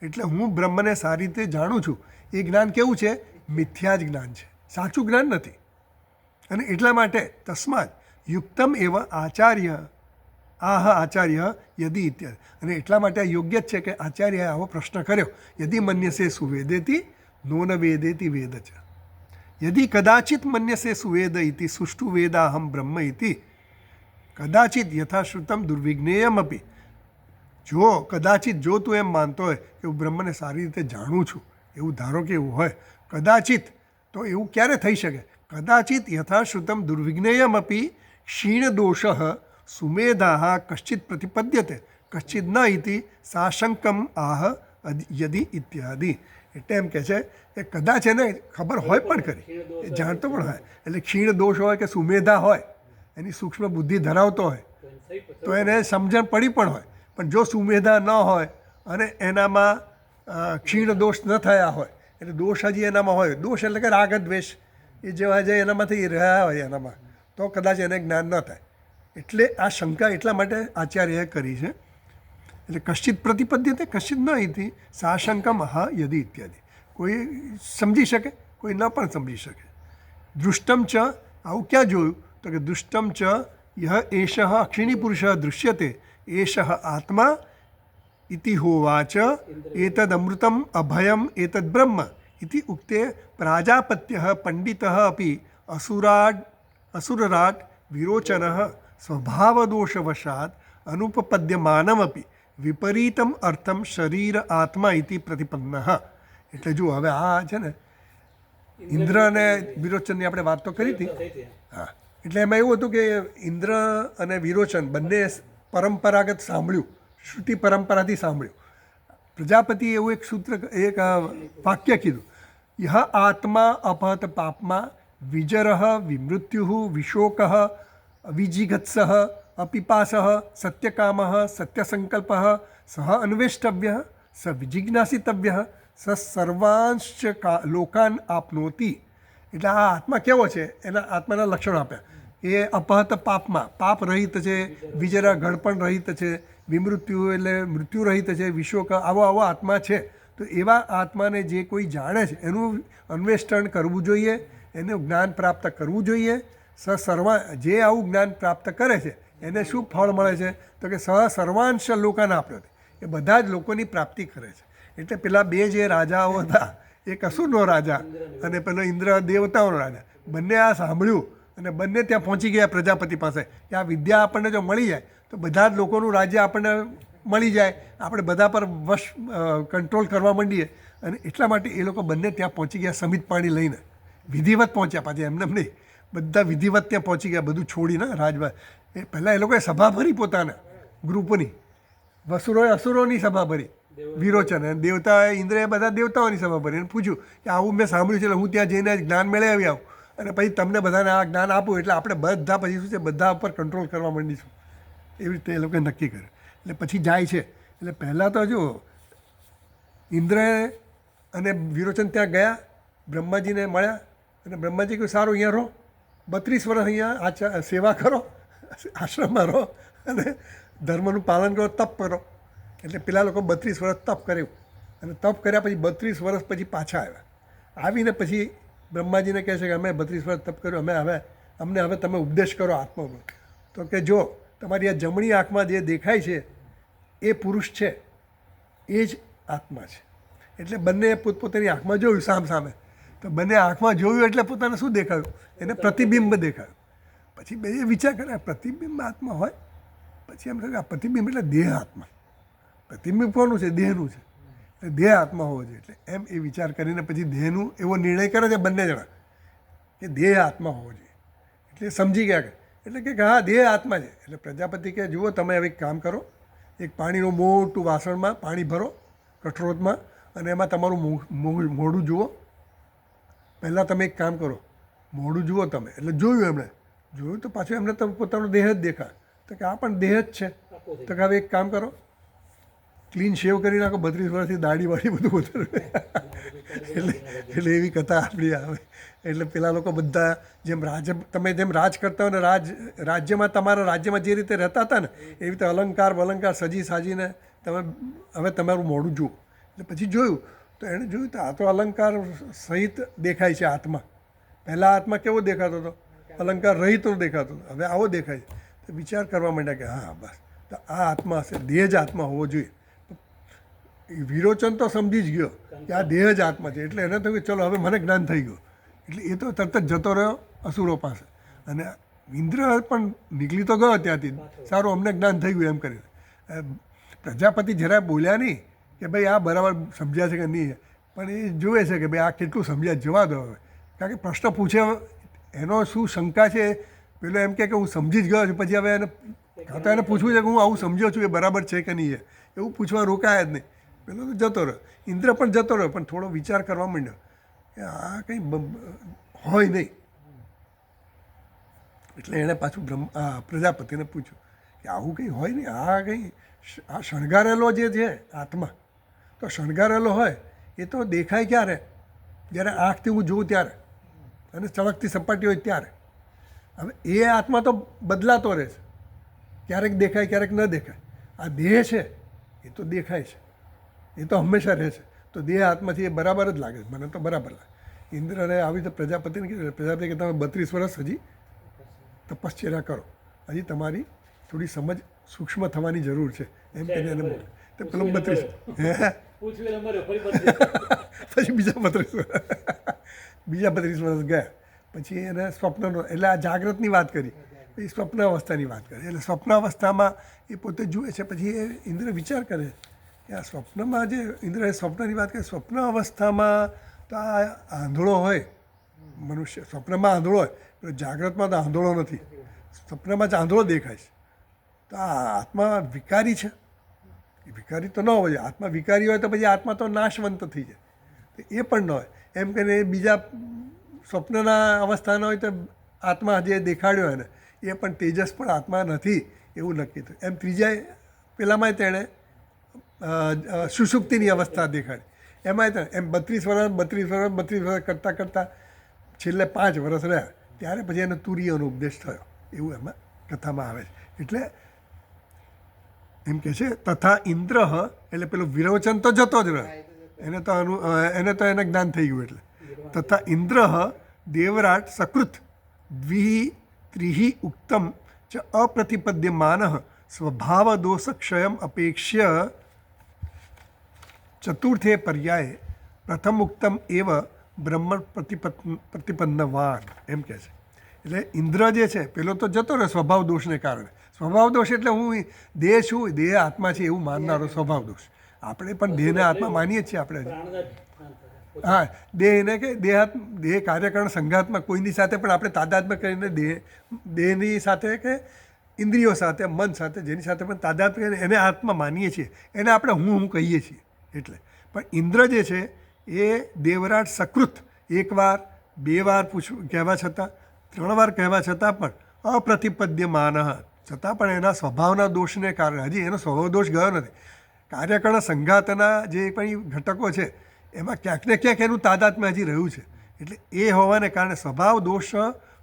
એટલે હું બ્રહ્મને સારી રીતે જાણું છું, એ જ્ઞાન કેવું છે? મિથ્યા જ જ્ઞાન છે, સાચું જ્ઞાન નથી. અને એટલા માટે તસ્માત યુક્તમ એવ આચાર્ય યદિ ઇત્યાદિ. અને એટલા માટે યોગ્ય જ છે કે આચાર્યએ આવો પ્રશ્ન કર્યો. યદિ મન્યસે સુવેદેતિ નો ન વેદેતિ વેદ ચ. યદિ કદાચિત મન્યસે સુવેદ ઇતિ સુષ્ટુ વેદાહમ બ્રહ્મ ઇતિ કદાચિત યથાશ્રુતમ દુર્વિજ્ઞેયમ અપી. જો તું એમ માનતો હોય કે હું બ્રહ્મને સારી રીતે જાણું છું, એવું ધારો કે એવું હોય, કદાચિત, તો એવું ક્યારે થઈ શકે? કદાચિત યથાશ્રુતમ દુર્વિજ્ઞેયમ અપી ક્ષીણ દોષ સુમેધા કશ્ચિત પ્રતિપદ્યતે કશ્ચિત ન ઇતિ સાશંકમ આહ યદિ ઇત્યાદિ. એટલે એમ કહે છે કે કદાચ એને ખબર હોય પણ ખરી, એ જાણતો પણ હોય. એટલે ક્ષીણ દોષ હોય કે સુમેધા હોય, એની સૂક્ષ્મ બુદ્ધિ ધરાવતો હોય, તો એને સમજણ પડી પણ હોય. પણ જો સુમેધા ન હોય અને એનામાં ક્ષીણ દોષ ન થયા હોય, એટલે દોષ હજી એનામાં હોય, દોષ એટલે કે રાગ દ્વેષ એ જેવા જે એનામાંથી રહ્યા હોય એનામાં, તો કદાચ એને જ્ઞાન ન થાય. એટલે આ શંકા એટલા માટે આચાર્યએ કરી છે. એટલે કશ્ચિત પ્રતિપદ્યતે કશ્ચિત ન ઇતિ સાશંકમ હા યદિ ઇત્યાદિ. કોઈ સમજી શકે, કોઈ ન પણ સમજી શકે. દૃષ્ટમ ચ, આવું ક્યાં જોયું? તો કે દૃષ્ટમ ચ યહ એષ અક્ષિણી પુરુષ દૃશ્યતે એષ આત્મા ઇતિ હોવાચ એતદ અમૃતમ અભયમ એતદ બ્રહ્મ ઇતિ ઉક્તે પ્રાજાપત્ય પંડિત અપી અસુરરાટ વિરોચન સ્વભાવદોષવશાત અનુપપદ્યમાનમપી વિપરીતમ અર્થમ શરીર આત્મા ઇતિ પ્રતિપન્ન. એટલે જો હવે આ છે ને, ઇન્દ્ર અને વિરોચનની આપણે વાત તો કરી હતી. હા, એટલે એમાં એવું હતું કે ઇન્દ્ર અને વિરોચન બંને પરંપરાગત સાંભળ્યું, શ્રુતિ પરંપરાથી સાંભળ્યું. પ્રજાપતિએ એવું એક સૂત્ર, એક વાક્ય કીધું, યહ આત્મા અપહત પાપમાં વિજરહ વિમૃત્યુ વિશોક વિજિગત્સ અપિપાસ સત્યકામ સત્યસંકલ્પ સહ અન્વેષ્ટવ્ય સ વિજિજ્ઞાસિતવ્ય સ સર્વાંશ લોકાન આપનોતિ. એટલે આ આત્મા કેવો છે, એના આત્માના લક્ષણો આપ્યા. એ અપહત પાપમાં, પાપ રહિત છે, વિજરા ઘડપણ રહિત છે, વિમૃત્યુ એટલે મૃત્યુ રહિત છે, વિશોક, આવો આત્મા છે. તો એવા આત્માને જે કોઈ જાણે છે એનું અન્વેષણ કરવું જોઈએ, એનું જ્ઞાન પ્રાપ્ત કરવું જોઈએ. સર્વા જે આવું જ્ઞાન પ્રાપ્ત કરે છે એને શું ફળ મળે છે તો કે સર્વાંશ લોકાને આપ્યો એ બધા જ લોકોની પ્રાપ્તિ કરે છે. એટલે પેલા બે જે રાજાઓ હતા, એક અસુરનો રાજા અને પેલો ઇન્દ્ર દેવતાઓનો રાજા, બંને આ સાંભળ્યું અને બંને ત્યાં પહોંચી ગયા પ્રજાપતિ પાસે કે આ વિદ્યા આપણને જો મળી જાય તો બધા જ લોકોનું રાજ્ય આપણને મળી જાય, આપણે બધા પર વશ કંટ્રોલ કરવા માંડીએ. અને એટલા માટે એ લોકો બંને ત્યાં પહોંચી ગયા સમિત પાણી લઈને, વિધિવત પહોંચ્યા. પાછા એમને એમ નહીં, બધા વિધિવત ત્યાં પહોંચી ગયા, બધું છોડીને રાજમાં. એ પહેલાં એ લોકોએ સભા ભરી પોતાના ગ્રુપની, વસુરોએ અસુરોની સભા ભરી, વિરોચન અને દેવતાએ ઇન્દ્રએ બધા દેવતાઓની સભા ભરી અને પૂછ્યું કે આવું મેં સાંભળ્યું છે એટલે હું ત્યાં જઈને જ્ઞાન મેળવી આવું અને પછી તમને બધાને આ જ્ઞાન આપું એટલે આપણે બધા પછી શું છે બધા ઉપર કંટ્રોલ કરવા માંડીશું. એવી રીતે એ લોકોએ નક્કી કર્યું. એટલે પછી જાય છે. એટલે પહેલાં તો જો ઇન્દ્રએ અને વિરોચન ત્યાં ગયા, બ્રહ્માજીને મળ્યા અને બ્રહ્માજી કહ્યું સારું અહીંયા રહો, 32 વર્ષ અહીંયા સેવા કરો, આશ્રમમાં રહો અને ધર્મનું પાલન કરો, તપ કરો. એટલે પેલા લોકો 32 વર્ષ તપ કર્યું અને તપ કર્યા પછી 32 વર્ષ પછી પાછા આવ્યા. આવીને પછી બ્રહ્માજીને કહે છે કે અમે 32 વર્ષ તપ કર્યું, અમને હવે તમે ઉપદેશ કરો આત્માનો. તો કે જો તમારી આ જમણી આંખમાં જે દેખાય છે એ પુરુષ છે, એ જ આત્મા છે. એટલે બંને પોતપોતાની આંખમાં જોયું સામે. તો બંને આંખમાં જોયું એટલે પોતાને શું દેખાયું? એને પ્રતિબિંબ દેખાયું. પછી બે વિચાર કર્યા પ્રતિબિંબ આત્મા હોય. પછી એમ થયું કે આ પ્રતિબિંબ એટલે દેહ આત્મા. પ્રતિબિંબ કોનું છે? દેહનું છે. એટલે દેહ આત્મા હોવો જોઈએ. એટલે એમ એ વિચાર કરીને પછી દેહનું એવો નિર્ણય કરે છે બંને જણા કે દેહ આત્મા હોવો જોઈએ. એટલે સમજી ગયા કે એટલે કે હા દેહ આત્મા છે. એટલે પ્રજાપતિ કે જુઓ તમે હવે એક કામ કરો, એક પાણીનું મોટું વાસણમાં પાણી ભરો કઠોળમાં અને એમાં તમારું મોઢું જુઓ. પહેલાં તમે એક કામ કરો, મોઢું જુઓ તમે. એટલે જોયું એમણે, જોયું તો પાછું એમને તો પોતાનો દેહ જ દેખાય. તો કે આ પણ દેહ જ છે. તો કે હવે એક કામ કરો, ક્લીન શેવ કરી નાખો, 32 વર્ષથી દાઢી વાળી બધું એટલે એવી કથા આપણી આવે. એટલે પેલા લોકો બધા તમે જેમ રાજ કરતા હોય ને રાજ્યમાં તમારા રાજ્યમાં જે રીતે રહેતા હતા ને એવી રીતે અલંકાર સજી સાજીને તમે હવે તમારું મોઢું જુઓ. એટલે પછી જોયું તો એણે જોયું તો આ તો અલંકાર સહિત દેખાય છે આત્મા. પહેલાં આત્મા કેવો દેખાતો હતો? અલંકાર રહિત દેખાતો હતો. હવે આવો દેખાય છે. તો વિચાર કરવા માંડ્યા કે હા બસ તો આ આત્મા હશે, દેહ જ આત્મા હોવો જોઈએ. વિરોચન તો સમજી જ ગયો કે આ દેહ જ આત્મા છે. એટલે એને થયું કે ચલો હવે મને જ્ઞાન થઈ ગયું. એટલે એ તો તરત જ જતો રહ્યો અસુરો પાસે અને ઇન્દ્ર પણ નીકળી તો ગયો ત્યાંથી, સારું અમને જ્ઞાન થઈ ગયું એમ કરીને. પ્રજાપતિ જરાય બોલ્યા નહીં કે ભાઈ આ બરાબર સમજ્યા છે કે નહીં, પણ એ જુએ છે કે ભાઈ આ કેટલું સમજ્યા, જવા દો હવે. કારણ કે પ્રશ્ન પૂછે એનો શું શંકા છે, પેલો એમ કે હું સમજી જ ગયો છું, પછી હવે એને કાં તો એને પૂછવું છે કે હું આવું સમજ્યો છું એ બરાબર છે કે નહીં, એવું પૂછવા રોકાય જ નહીં. પેલો તો જતો રહ્યો, ઇન્દ્ર પણ જતો રહ્યો, પણ થોડો વિચાર કરવા માંડ્યો કે આ કંઈ હોય નહીં. એટલે એણે પાછું પ્રજાપતિને પૂછ્યું કે આવું કંઈ હોય નહીં, આ કંઈ આ શણગારેલો જે છે આત્મા, તો શણગારેલો હોય એ તો દેખાય ક્યારે? જ્યારે આંખથી હું જોઉં ત્યારે અને ચળકતી સપાટી હોય ત્યારે. હવે એ આત્મા તો બદલાતો રહે છે, ક્યારેક દેખાય ક્યારેક ન દેખાય. આ દેહ છે એ તો દેખાય છે, એ તો હંમેશા રહે છે. તો દેહ આત્માથી એ બરાબર જ લાગે છે, મને તો બરાબર લાગે. ઇન્દ્રને આવી રીતે પ્રજાપતિને કીધું, પ્રજાપતિ કે તમે 32 વર્ષ હજી તપશ્ચર્યા કરો, હજી તમારી થોડી સમજ સૂક્ષ્મ થવાની જરૂર છે એમ કરીને એને બોલે. તો પેલો 32 પછી બીજા 32 વર્ષ ગયા. પછી એને સ્વપ્નનો એટલે આ જાગ્રતની વાત કરી, પછી સ્વપ્ન અવસ્થાની વાત કરી. એટલે સ્વપ્ન અવસ્થામાં એ પોતે જુએ છે. પછી એ ઇન્દ્ર વિચાર કરે કે આ સ્વપ્નમાં જે ઇન્દ્રએ સ્વપ્નની વાત કરી, સ્વપ્ન અવસ્થામાં તો આ આંધળો હોય મનુષ્ય, સ્વપ્નમાં આંધળો હોય, જાગ્રતમાં તો આંધળો નથી, સ્વપ્નમાં જ આંધળો દેખાય છે. તો આ આત્મા વિકારી છે, એ વિકારી તો ન હોય. આત્મા વિકારી હોય તો પછી આત્મા તો નાશવંત થઈ જાય, તો એ પણ ન હોય. એમ કહીને બીજા સ્વપ્નના અવસ્થાના હોય તો આત્મા જે દેખાડ્યો એને એ પણ તેજસ પણ આત્મા નથી એવું નક્કી થયું. એમ ત્રીજા પેલામાંય તેણે સુષુપ્તિની અવસ્થા દેખાડી. એમાંય એમ 32 વર્ષ કરતાં છેલ્લે 5 વર્ષ રહ્યા ત્યારે પછી એને તુરીયનો ઉપદેશ થયો, એવું એમાં કથામાં આવે છે. એટલે એમ કહે છે તથા ઇન્દ્ર એટલે પેલું વિરોચન તો જતો જ રહ્યો, એને તો એને જ્ઞાન થઈ ગયું. એટલે તથા ઇન્દ્ર દેવરાટ સકૃત ત્રિહિ ઉક્તમ ચ અપ્રતિપદ્યમાન સ્વભાવદોષક્ષયમ અપેક્ષ્ય ચતુર્થે પર્યાય પ્રથમ ઉક્તમ એવ બ્રહ્મ પ્રતિપન્નવાન એમ કહે છે. એટલે ઇન્દ્ર જે છે પેલો તો જતો રહે સ્વભાવ દોષને કારણે. સ્વભાવ દોષ એટલે હું દેહ છું, દેહ આત્મા છે એવું માનનારો સ્વભાવ દોષ. આપણે પણ દેહને આત્મા માનીએ છીએ આપણે. હા, દેહને કે દેહ કાર્યકરણ સંઘાતમાં કોઈની સાથે પણ આપણે તાદાત્મ્ય કરીને દેહની સાથે કે ઇન્દ્રિયો સાથે મન સાથે જેની સાથે પણ તાદાત્મ્ય કરીને એને આત્મા માનીએ છીએ, એને આપણે હું કહીએ છીએ. એટલે પણ ઇન્દ્ર જે છે એ દેવરાજ સકૃત એકવાર બે વાર કહેવા છતાં 3 વાર કહેવા છતાં પણ અપ્રતિપદ્યમાન છતાં પણ એના સ્વભાવના દોષને કારણે હજી એનો સ્વભાવ દોષ ગયો નથી. કાર્યકરણ સંઘાતના જે પણ ઘટકો છે એમાં ક્યાંક ને ક્યાંક એનું તાદાત્મ્ય હજી રહ્યું છે. એટલે એ હોવાને કારણે સ્વભાવ દોષ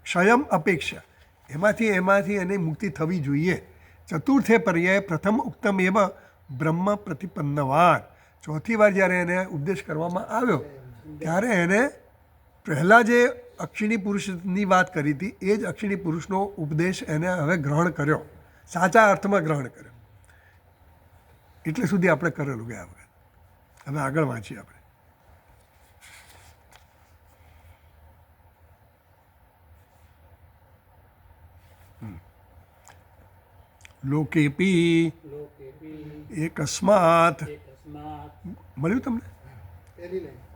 ક્ષયમ અપેક્ષા એમાંથી એની મુક્તિ થવી જોઈએ. ચતુર્થે પર્યાય પ્રથમ ઉક્તમ એવ બ્રહ્મ પ્રતિપન્નવાન. ચોથી વાર જ્યારે એને ઉપદેશ કરવામાં આવ્યો ત્યારે એને પહેલાં જે અક્ષિણી પુરુષની વાત કરી હતી એ જ અક્ષિણી પુરુષનો ઉપદેશ એને હવે ગ્રહણ કર્યો, સાચા અર્થમાં ગ્રહણ કર્યો. એટલે સુધી આપણે કરેલું ગયા વગર. હવે આગળ વાંચીએ આપણે. લોકેપી એકસ્માત મળ્યું તમને?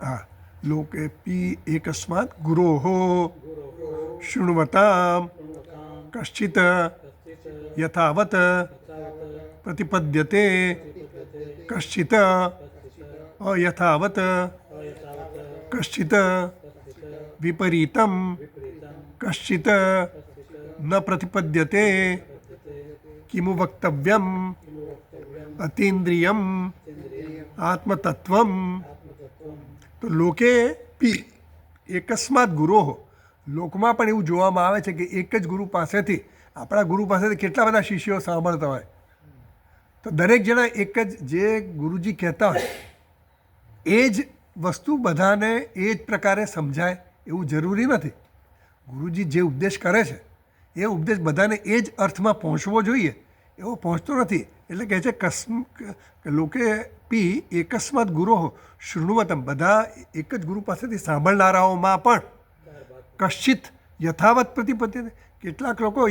હા. લોકેપી એકસ્માત ગુરોહો શૃણવતામ કશ્ચિત યથાવત પ્રતિપદ્યતે કશ્ચિત અયથાવત કશ્ચિત વિપરીતમ કશ્ચિત ન પ્રતિપદ્યતે કિમુ વક્તવ્યમ અતીન્દ્રિયમ આત્મતત્વમ. તો લોકે પી એકસ્માત ગુરોહો, લોકમાં પણ એવું જોવામાં આવે છે કે એક જ ગુરુ પાસેથી આપણા ગુરુ પાસેથી કેટલા બધા શિષ્યો સાંભળતા હોય. તો દરેક જણા એક જ જે ગુરુજી કહેતા હોય એ જ વસ્તુ બધાને એ જ પ્રકારે સમજાય એવું જરૂરી નથી. ગુરુજી જે ઉપદેશ કરે છે એ ઉપદેશ બધાને એ જ અર્થમાં પહોંચવો જોઈએ એવો પહોંચતો નથી. એટલે કહે છે લોકે પી એકસ્માત ગુરોહો શૃણવતમ, બધા એક જ ગુરુ પાસેથી સાંભળનારાઓમાં પણ કશ્ચિત યથાવત પ્રતિપદ્યતે, કેટલાક લોકો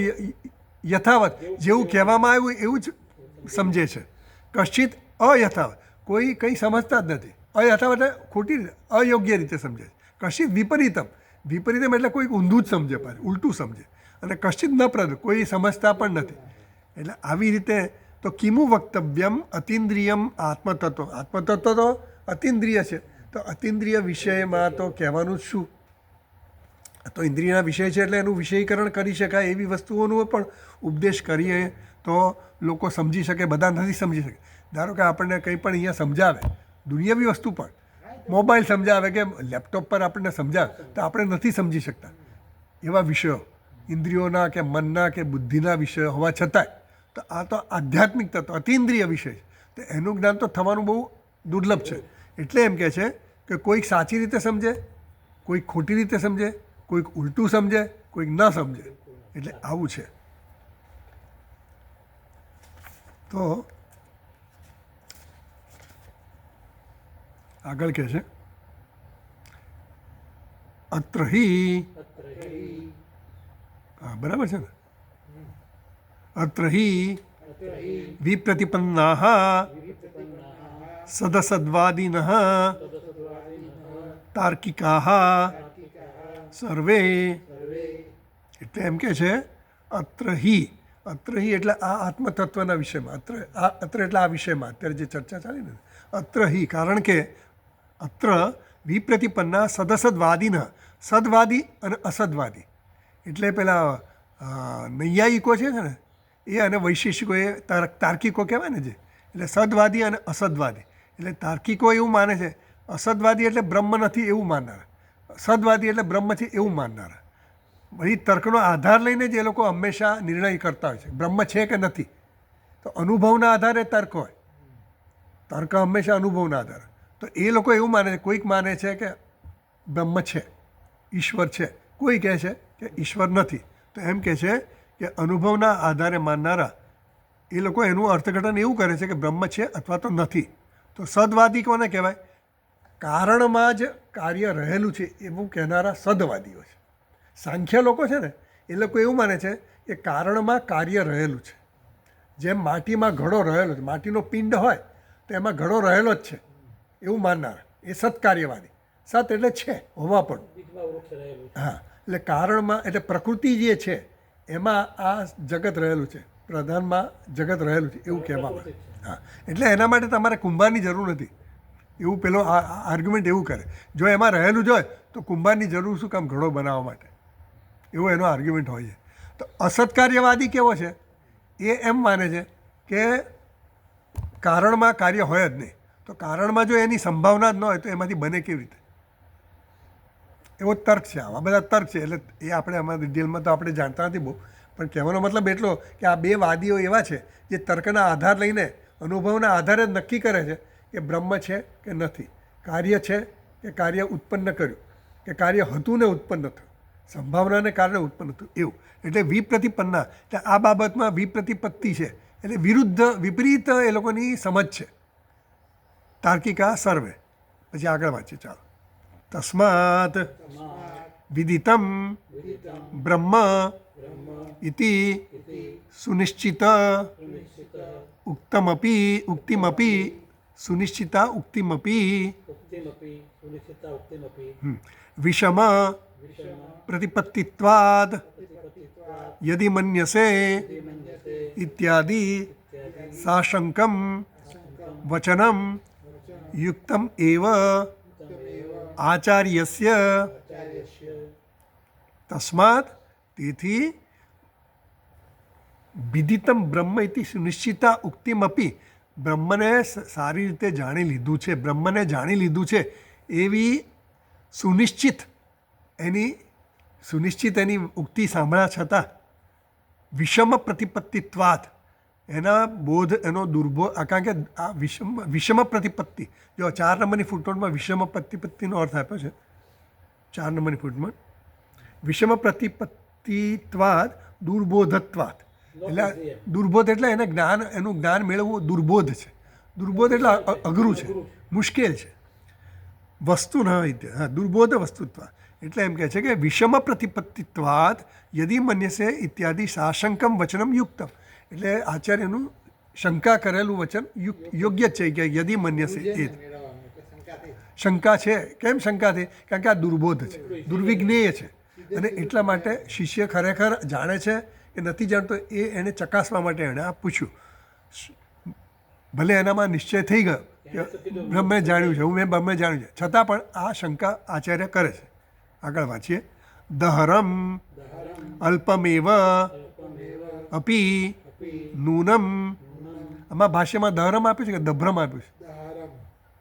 યથાવત જેવું કહેવામાં આવ્યું એવું જ સમજે છે. કશ્ચિત અયથાવત, કોઈ કંઈ સમજતા જ નથી. અયથાવત ખોટી રીતે અયોગ્ય રીતે સમજે છે. કશ્ચિત વિપરીતમ, વિપરીતમ એટલે કોઈ ઊંધું જ સમજે, પાછું ઉલટું સમજે. અને કશ્ચિત ન પ્રદ, કોઈ સમજતા પણ નથી. એટલે આવી રીતે તો કિમુ વક્તવ્યમ અતિન્દ્રિયમ આત્મતત્વ. આત્મતત્વ તો અતિન્દ્રિય છે, તો અતિન્દ્રિય વિષયમાં તો કહેવાનું જ શું? તો ઇન્દ્રિયના વિષય છે એટલે એનું વિષયીકરણ કરી શકાય એવી વસ્તુઓનો પણ ઉપદેશ કરીએ તો લોકો સમજી શકે. બધા નથી સમજી શકે. ધારો કે આપણને કંઈ પણ અહીંયા સમજાવે, દુનિયાવી વસ્તુ પણ મોબાઈલ સમજાવે કે લેપટોપ પર આપણને સમજાવે તો આપણે નથી સમજી શકતા એવા વિષયો, ઇન્દ્રિયોના કે મનના કે બુદ્ધિના વિષયો હોવા છતાંય તો આ તો આધ્યાત્મિક તત્વ અતિન્દ્રિય વિષય છે. તો એનું જ્ઞાન તો થવાનું બહુ દુર્લભ છે. એટલે એમ કહે છે કે કોઈક સાચી રીતે સમજે, કોઈક ખોટી રીતે સમજે, કોઈક ઉલટું સમજે, કોઈક ન સમજે. એટલે આવું છે. તો આગળ કહે છે અત્ર હિ, હા બરાબર છે ને, અત્ર હિ વિપ્રતિપન્નાઃ સદસદ્વાદિનઃ તાર્કિકાઃ સર્વે. એટલે એમ કે છે અત્ર હિ, અત્ર હિ એટલે આ આત્મતત્વના વિષયમાં, અત્ર એટલે આ વિષયમાં અત્યારે જે ચર્ચા ચાલી ને, અત્ર હિ કારણ કે અત્ર વિપ્રતિપન્ના સદસદ્વાદિનઃ, સદવાદી અને અસદવાદી. એટલે પેલા નૈયાયિકો છે ને એ અને વૈશેષિકો એ તાર્કિકો કહેવાય ને જે, એટલે સદવાદી અને અસદવાદી. એટલે તાર્કિકો એવું માને છે અસદવાદી એટલે બ્રહ્મ નથી એવું માનનારા, સદવાદી એટલે બ્રહ્મ છે એવું માનનારા. બધી તર્કનો આધાર લઈને જ એ લોકો હંમેશા નિર્ણય કરતા હોય છે બ્રહ્મ છે કે નથી. તો અનુભવના આધારે તર્ક હોય, તર્ક હંમેશા અનુભવના આધારે. તો એ લોકો એવું માને છે, કોઈક માને છે કે બ્રહ્મ છે, ઈશ્વર છે, કોઈ કહે છે કે ઈશ્વર નથી. તો તો એમ કહે છે કે અનુભવના આધારે માનનારા એ લોકો એનું અર્થઘટન એવું કરે છે કે બ્રહ્મ છે અથવા તો નથી. તો સદવાદી કોને કહેવાય? કારણમાં જ કાર્ય રહેલું છે એવું કહેનારા સદવાદીઓ છે. સાંખ્ય લોકો છે ને એ લોકો એવું માને છે કે કારણમાં કાર્ય રહેલું છે. જેમ માટીમાં ઘડો રહેલો છે, માટીનો પિંડ હોય તો એમાં ઘડો રહેલો જ છે એવું માનનાર એ સત્કાર્યવાદી. સત એટલે છે, હોવા પણ. હા, એટલે કારણમાં એટલે પ્રકૃતિ જે છે એમાં આ જગત રહેલું છે, પ્રધાનમાં જગત રહેલું છે એવું કહેવામાં આવે. હા, એટલે એના માટે તમારે કુંભારની જરૂર નથી એવું પેલો આર્ગ્યુમેન્ટ એવું કરે. જો એમાં રહેલું જ હોય તો કુંભારની જરૂર શું કામ ઘડો બનાવવા માટે? એવો એનો આર્ગ્યુમેન્ટ હોય છે. તો અસત્કાર્યવાદી કેવો છે? એ એમ માને છે કે કારણમાં કાર્ય હોય જ નહીં, તો કારણમાં જો એની સંભાવના જ ન હોય તો એમાંથી બને કેવી રીતે? એવો તર્ક છે. આવા બધા તર્ક છે. એટલે એ આપણે આમાં ડિટેલમાં તો આપણે જાણતા નથી બહુ, પણ કહેવાનો મતલબ એટલો કે આ બે વાદીઓ એવા છે જે તર્કના આધાર લઈને અનુભવના આધારે જ નક્કી કરે છે કે બ્રહ્મ છે કે નથી, કાર્ય છે કે કાર્ય ઉત્પન્ન કર્યું, કે કાર્ય હતું ને ઉત્પન્ન થયું, સંભાવનાને કારણે ઉત્પન્ન થયું એવું. એટલે વિપ્રતિપન્ના, એટલે આ બાબતમાં વિપ્રતિપત્તિ છે, એટલે વિપરીત એ લોકોની સમજ છે. તાર્કિકા સર્વે. પછી આગળ વાંચીએ ચાલો. તસ્માત વિદિતમ બ્રહ્મ ઇતિ સુનિશ્ચિત ઉક્તિમપી સુનિશ્ચિતા ઉક્તિમપી વિષમ પ્રતિપત્તિત્વાદ યદિ મન્યસે ઇત્યાદિ સાશંકમ વચનમ યુક્તમ એવ આચાર્યસ્ય. તસ્માત તેથી વિદિતમ બ્રહ્મ ઇતિ સુનિશ્ચિતા ઉક્તિમપી, બ્રહ્મને સારી રીતે જાણી લીધું છે, બ્રહ્મને જાણી લીધું છે એવી સુનિશ્ચિત એની ઉક્તિ સાંભળ્યા છતાં વિષમ પ્રતિપત્તિત્વાત, એના બોધ એનો દુર્બોધ, કારણ કે આ વિષમ પ્રતિપત્તિ, જો 4 નંબરની ફૂટનોટમાં વિષમ પ્રતિપત્તિનો અર્થ આપ્યો છે. 4 નંબરની ફૂટમાં વિષમ પ્રતિપત્તિત્વાદ દુર્બોધત્વાદ, એટલે દુર્બોધ એટલે એને જ્ઞાન, એનું જ્ઞાન મેળવવું દુર્બોધ છે. દુર્બોધ એટલે અઘરું છે, મુશ્કેલ છે. વસ્તુ ન હોય, હા, દુર્બોધ વસ્તુત્વ. એટલે એમ કહે છે કે વિષમ પ્રતિપત્તિત્વાદ યદિ મન્યસે ઇત્યાદિ સાશંકમ વચનમ યુક્તમ, એટલે આચાર્યનું શંકા કરેલું વચન યોગ્ય છે કે યદિ મન્યસે એ શંકા છે. કેમ શંકા થઈ? કારણ કે આ દુર્બોધ છે, દુર્વિજ્ઞેય છે, અને એટલા માટે શિષ્ય ખરેખર જાણે છે કે નથી જાણતો એને ચકાસવા માટે એણે આ પૂછ્યું. ભલે એનામાં નિશ્ચય થઈ ગયો કે બ્રહ્મે જાણ્યું છે, મેં બ્રહ્મે જાણ્યું છે, છતાં પણ આ શંકા આચાર્ય કરે છે. આગળ વાંચીએ. દહરમ અલ્પમેવ અપી નૂનમ, આમાં ભાષ્યમાં દહરમ આપ્યું છે કે દભ્રમ આપ્યું છે?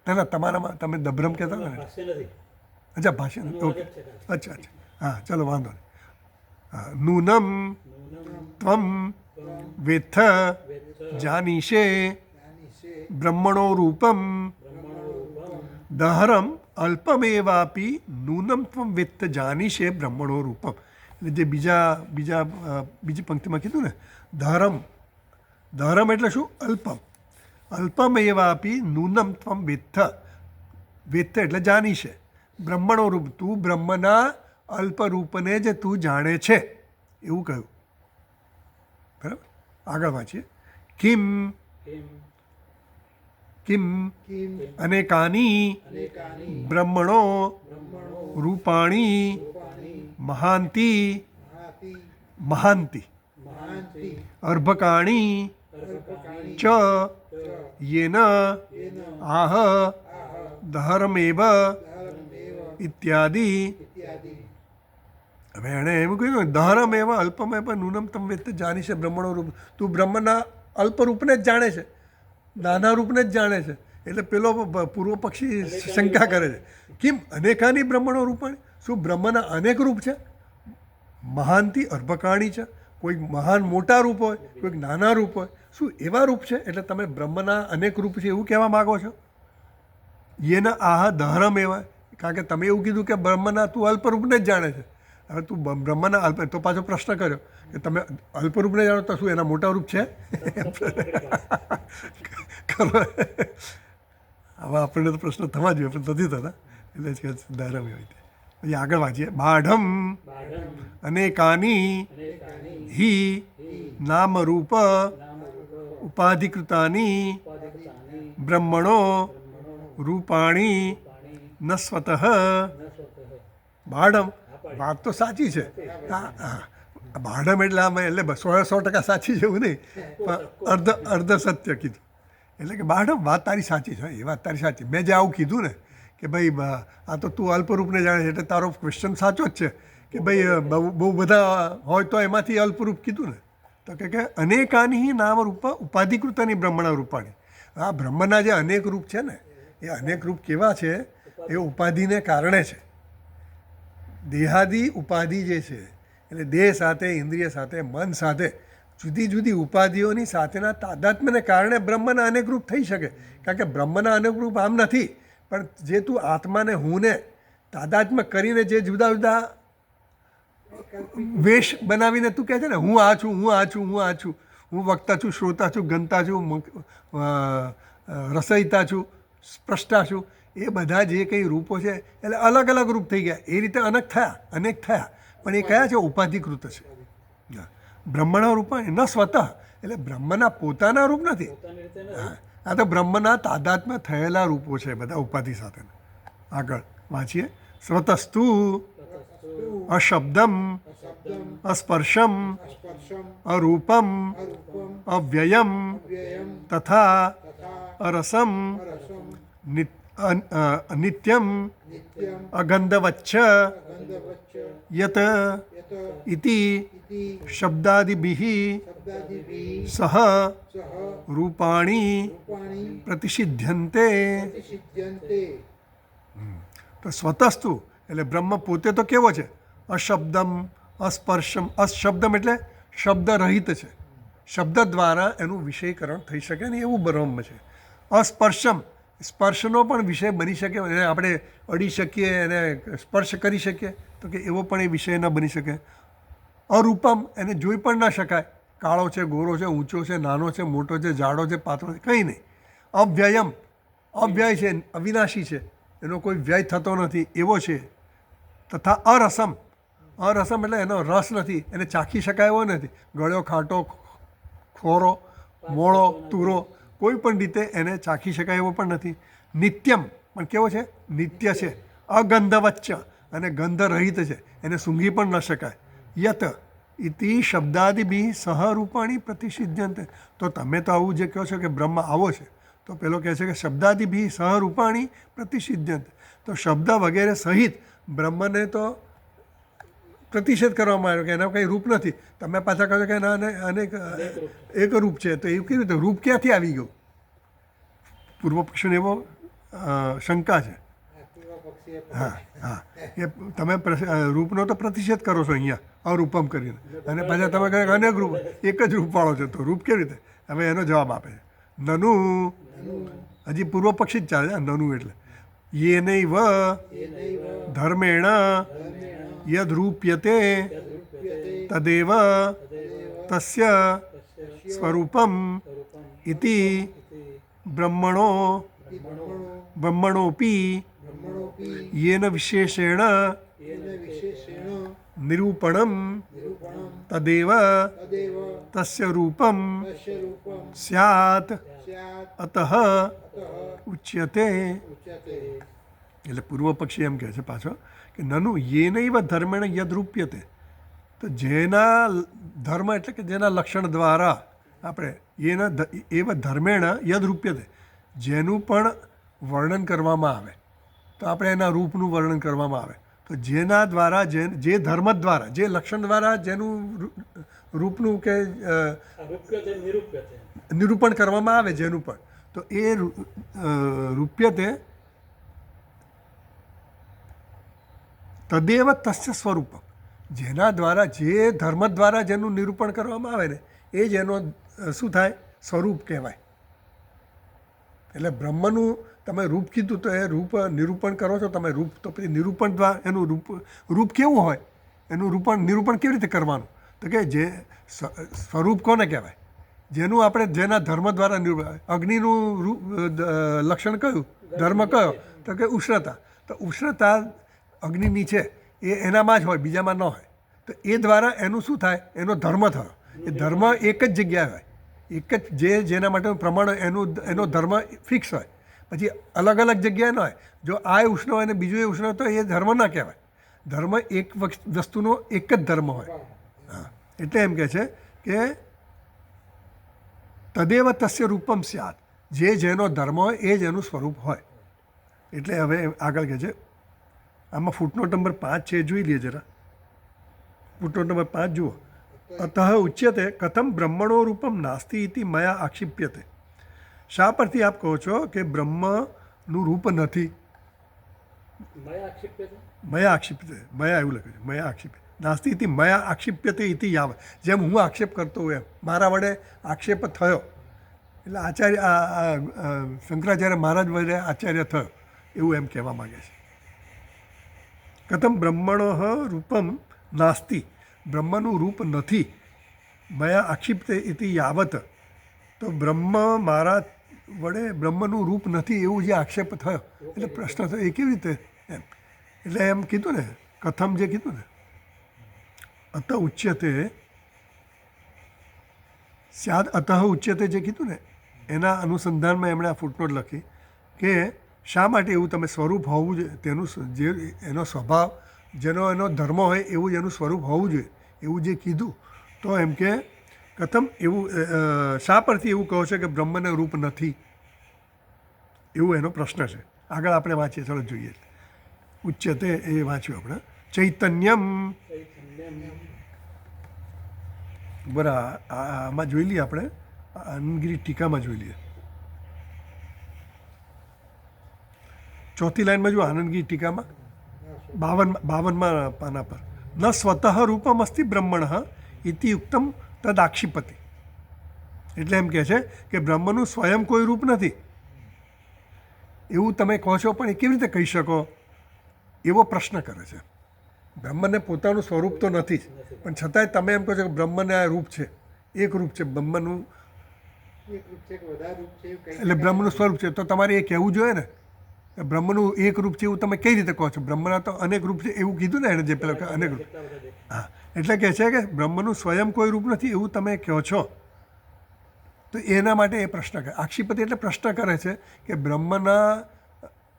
ના ના, તમારામાં તમે દભ્રમ કહેતા હતા ને? અચ્છા, ભાષ્ય. ઓકે, અચ્છા અચ્છા, હા, ચલો વાંધો નહીં. હા, નૂનમ ત્વમ વેત્થ જાનીશે બ્રહ્મણો રૂપમ દહરમ અલ્પમેવાપી નૂનમ ત્વમ વેત્ત જાનીશે બ્રહ્મણો રૂપમ. એટલે જે બીજી પંક્તિમાં કીધું ને, દહરમ એટલે શું? અલ્પમ. અલ્પમેવાપી નૂનમ ત્વમ વેત્થ, વેત્ત એટલે જાનીશે બ્રહ્મણો રૂપ, તું બ્રહ્મના અલ્પ રૂપને જ તું જાણે છે એવું કહ્યું. બરાબર, આગળ વાંચીએ. કિમ અનેકાની બ્રહ્મણો રૂપાણી મહાંતિ અર્ભકાણી ચ યેન આહ દહરમેવ ઇત્યાદિ. હવે એણે એવું કહ્યું, દહરમેવ અલ્પમેવ નૂનમ તમ વેત્ત જાનીશે બ્રહ્મણો રૂપ, તું બ્રહ્મના અલ્પ રૂપને જ જાણે છે, નાના રૂપને જ જાણે છે. એટલે પેલો પૂર્વ પક્ષી શંકા કરે છે, કેમ અનેકાની બ્રહ્મણો રૂપાણી, શું બ્રહ્મના અનેક રૂપ છે? મહાનથી અર્ભકાણી છે, કોઈક મહાન મોટા રૂપ હોય, કોઈક નાના રૂપ હોય, શું એવા રૂપ છે? એટલે તમે બ્રહ્મના અનેક રૂપ છે એવું કહેવા માગો છો? યેના આહ દહરમ એવા, કારણ કે તમે એવું કીધું કે બ્રહ્મના તું અલ્પ રૂપને જ જાણે છે, હવે તું બ્રહ્મના અલ્પ તો પાછો પ્રશ્ન કર્યો કે તમે અલ્પરૂપને જાણો તો શું એના મોટા રૂપ છે ખરો હવે આપણને તો પ્રશ્ન થવા જોઈએ પણ નથી થતા એટલે જ કે ધારમ એવી રીતે પછી આગળ વાંચીએ બાઢમ અનેકાની હિ નામરૂપ ઉપાધિકૃતાની બ્રહ્મણો રૂપાણી ન સ્વતઃ બાઢમ વાત તો સાચી છે બાઢમ એટલે આમ એટલે 100% સાચી છે એવું નહીં પણ અર્ધ સત્ય કીધું એટલે કે બાઢમ વાત તારી સાચી છે એ વાત તારી સાચી મેં જે આવું કીધું ને કે ભાઈ આ તો તું અલ્પરૂપને જાણે છે એટલે તારો ક્વેશ્ચન સાચો જ છે કે ભાઈ બહુ બધા હોય તો એમાંથી અલ્પરૂપ કીધું ને તો કે અનેકાની નામ રૂપ ઉપાધિકૃતાની બ્રહ્મણા રૂપાણી આ બ્રહ્મના જે અનેક રૂપ છે ને એ અનેક રૂપ કેવા છે એ ઉપાધિને કારણે છે દેહાદી ઉપાધિ જે છે એટલે દેહ સાથે ઇન્દ્રિય સાથે મન સાથે જુદી જુદી ઉપાધિઓની સાથેના તાદાત્મ્યને કારણે બ્રહ્મના અનેક રૂપ થઈ શકે કારણ કે બ્રહ્મના અનેક રૂપ આમ નથી પણ જે તું આત્માને હુંને તાદાત્મ્ય કરીને જે જુદા જુદા વેશ બનાવીને તું કહે છે ને હું આ છું હું આ છું હું આ છું હું વક્તા છું શ્રોતા છું ગંતા છું રસયિતા છું સ્પષ્ટા છું એ બધા જે કંઈ રૂપો છે એટલે અલગ અલગ રૂપ થઈ ગયા એ રીતે અનેક થયા પણ એ કયા છે ઉપાધિકૃત છે બ્રહ્મના રૂપ ન સ્વતઃ એટલે બ્રહ્મના પોતાના રૂપ નથી આ તો બ્રહ્મના તાદાત્મ્ય થયેલા રૂપો છે બધા ઉપાધિ સાથે આગળ વાંચીએ સ્વતસ્તુ અશબ્દમ અસ્પર્શમ અરૂપમ અવ્યયમ તથા અરસમ નિત્યમ અગંધવચ્છ યત ઇતિ શબ્દાદિભિઃ સહ રૂપાણી પ્રતિષિધ્યન્તે તો સ્વતસ્તુ એટલે બ્રહ્મ પોતે તો કેવો છે અશબ્દમ અસ્પર્શમ અશબ્દમ એટલે શબ્દ રહિત છે શબ્દ દ્વારા એનું વિષયકરણ થઈ શકે ને એવું બ્રહ્મ છે અસ્પર્શમ સ્પર્શનો પણ વિષય બની શકે એને આપણે અડી શકીએ એને સ્પર્શ કરી શકીએ તો કે એવો પણ એ વિષય ન બની શકે અરૂપમ એને જોઈ પણ ન શકાય કાળો છે ગોરો છે ઊંચો છે નાનો છે મોટો છે જાડો છે પાતળો છે કંઈ નહીં અવ્યયમ અવ્યય છે અવિનાશી છે એનો કોઈ વ્યય થતો નથી એવો છે તથા અરસમ એટલે એનો રસ નથી એને ચાખી શકાય એવો નથી ગળ્યો ખાટો ખોરો મોળો તુરો કોઈ પણ રીતે એને ચાખી શકાય એવો પણ નથી નિત્યમ પણ કેવો છે નિત્ય છે અગંધવચ્ચ અને ગંધ રહિત છે એને સૂંઘી પણ ન શકાય યત ઇતિ શબ્દાદિભિઃ સહરૂપાણી પ્રતિષિધ્યન્તે તો તમે તો આવું જે કહો છો કે બ્રહ્મ આવો છે તો પેલો કહે છે કે શબ્દાદિભિઃ સહરૂપાણી પ્રતિષિધ્યન્તે તો શબ્દ વગેરે સહિત બ્રહ્મને તો પ્રતિષેધ કરવામાં આવ્યો કે એના કંઈ રૂપ નથી તમે પાછા કહો છો કે એના અનેક એક રૂપ છે તો એવું કેવી રીતે રૂપ ક્યાંથી આવી ગયું પૂર્વ પક્ષીને એવો શંકા છે હા એ તમે રૂપનો તો પ્રતિષેધ કરો છો અહીંયા અરૂપમ કરીને અને પાછા તમે કહે અનેક રૂપ એક જ રૂપવાળો છે તો રૂપ કેવી રીતે હવે એનો જવાબ આપે છે નનુ હજી પૂર્વ પક્ષી જ ચાલે છે નનુ એટલે યેનૈવ ધર્મેણ યદ્રૂપ્યતે તદેવ તસ્ય સ્વરૂપમ ઇતિ બ્રહ્મણોપી येन विशेषेण निरूपणं तदेव तस्य रूपं स्यात् अतः उच्यते એટલે પૂર્વ પક્ષી એમ કહે છે પાછો કે નનુ યેનૈવ ધર્મેણ યદ્રૂપ્યતે તો જેના ધર્મ એટલે કે જેના લક્ષણ દ્વારા આપણે એવ ધર્મેણ યદ્રૂપ્યતે જેનું પણ વર્ણન કરવામાં આવે તો આપણે એના રૂપનું વર્ણન કરવામાં આવે તો જેના દ્વારા જે ધર્મ દ્વારા જે લક્ષણ દ્વારા જેનું રૂપનું કે નિરૂપણ કરવામાં આવે જેનું પણ તો એ રૂપ્યતે તદેવ તસ્ય સ્વરૂપમ જેના દ્વારા જે ધર્મ દ્વારા જેનું નિરૂપણ કરવામાં આવે ને એ જ એનો શું થાય સ્વરૂપ કહેવાય એટલે બ્રહ્મનું તમે રૂપ કીધું તો એ રૂપ નિરૂપણ કરો છો તમે રૂપ તો પછી નિરૂપણ દ્વારા એનું રૂપ કેવું હોય એનું નિરૂપણ કેવી રીતે કરવાનું? તો કે જે સ્વરૂપ કોને કહેવાય? જેનું આપણે જેના ધર્મ દ્વારા નિરૂપણ. અગ્નિનું લક્ષણ કયું, ધર્મ કયો? તો કે ઉષ્ણતા. તો ઉષ્ણતા અગ્નિની છે એ એનામાં જ હોય, બીજામાં ન હોય. તો એ દ્વારા એનું શું થાય? એનો ધર્મ થયો. એ ધર્મ એક જ જગ્યાએ હોય, એક જ જેના માટેનું પ્રમાણ હોય એનો ધર્મ ફિક્સ હોય. પછી અલગ અલગ જગ્યાએ ન હોય. જો આ ઉષ્ણ હોય અને બીજું એ ઉષ્ણ તો એ ધર્મ ના કહેવાય. ધર્મ એક વસ્તુનો એક જ ધર્મ હોય. હા, એટલે એમ કહે છે કે તદેવ તસ્ય રૂપમ સ્યાત. જેનો ધર્મ હોય એ જ એનું સ્વરૂપ હોય. એટલે હવે આગળ કહે છે, આમાં ફૂટનોટ નંબર 5 છે, જોઈ લઈએ જરા. ફૂટનોટ નંબર 5 જુઓ. અતઃ ઉચ્યતે કથમ બ્રહ્મણો રૂપમ નાસ્તિ ઇતિ મયા આક્ષિપ્યતે. શા પરથી આપ કહો છો કે બ્રહ્મનું રૂપ નથી? મયા આક્ષિપ્યતે, મયા એવું લખ્યું છે, મયા આક્ષિપ્ય નાસ્તિ ઇતિ મયા આક્ષિપ્યતે ઇતિ યાવ. જેમ હું આક્ષેપ કરતો હોય એમ મારા વડે આક્ષેપ થયો, એટલે આચાર્ય શંકરાચાર્ય મહારાજ વડે આચાર્ય થયો એવું એમ કહેવા માગે છે. કથમ બ્રહ્મણો રૂપમ નાસ્તિ, બ્રહ્મનું રૂપ નથી. મયા આક્ષિપ્તે ઇતિ યાવત. તો બ્રહ્મ મારા વડે બ્રહ્મનું રૂપ નથી એવું જે આક્ષેપ થયો, એટલે પ્રશ્ન થયો એ કેવી રીતે એમ. એટલે એમ કીધું ને, કથમ જે કીધું ને, અત ઉચ્યતે સ્યાદ અતઃ ઉચ્યતે જે કીધું ને એના અનુસંધાનમાં એમણે આ ફૂટનોટ લખી કે શા માટે એવું તમે સ્વરૂપ હોવું જોઈએ, તેનું જે એનો સ્વભાવ, જેનો એનો ધર્મ હોય એવું જ એનું સ્વરૂપ હોવું જોઈએ એવું જે કીધું. તો એમ કે કથમ એવું શા પરથી એવું કહો છો કે બ્રહ્મને રૂપ નથી, એવું એનો પ્રશ્ન છે. આગળ આપણે વાંચીએ, ચાલો જોઈએ. ઉચ્યતે એ વાંચ્યું આપણે. ચૈતન્યમ, બરાબર. આમાં જોઈ લઈએ આપણે, આનંદગીરી ટીકામાં જોઈ લઈએ. 4th લાઈનમાં જો આનંદગીરી ટીકામાં 52માં પાના પર ન સ્વતઃ રૂપમ અસ્તિ બ્રહ્મણ ઇતિ યુક્તમ તદાક્ષિપતિ. એટલે એમ કહે છે કે બ્રહ્મનું સ્વયં કોઈ રૂપ નથી એવું તમે કહો છો, પણ એ કેવી રીતે કહી શકો એવો પ્રશ્ન કરે છે. બ્રહ્મને પોતાનું સ્વરૂપ તો નથી જ, પણ છતાંય તમે એમ કહો છો કે બ્રહ્મને આ રૂપ છે, એક રૂપ છે બ્રહ્મનું, એટલે બ્રહ્મનું સ્વરૂપ છે. તો તમારે એ કહેવું જોઈએ ને, બ્રહ્મનું એક રૂપ છે એવું તમે કઈ રીતે કહો છો? બ્રહ્મના તો અનેક રૂપ છે એવું કીધું ને એણે, જે પેલા અનેક રૂપ. હા, એટલે કહે છે કે બ્રહ્મનું સ્વયં કોઈ રૂપ નથી એવું તમે કહો છો. તો એના માટે એ પ્રશ્ન કરે. આક્ષિપતિ એટલે પ્રશ્ન કરે છે કે બ્રહ્મના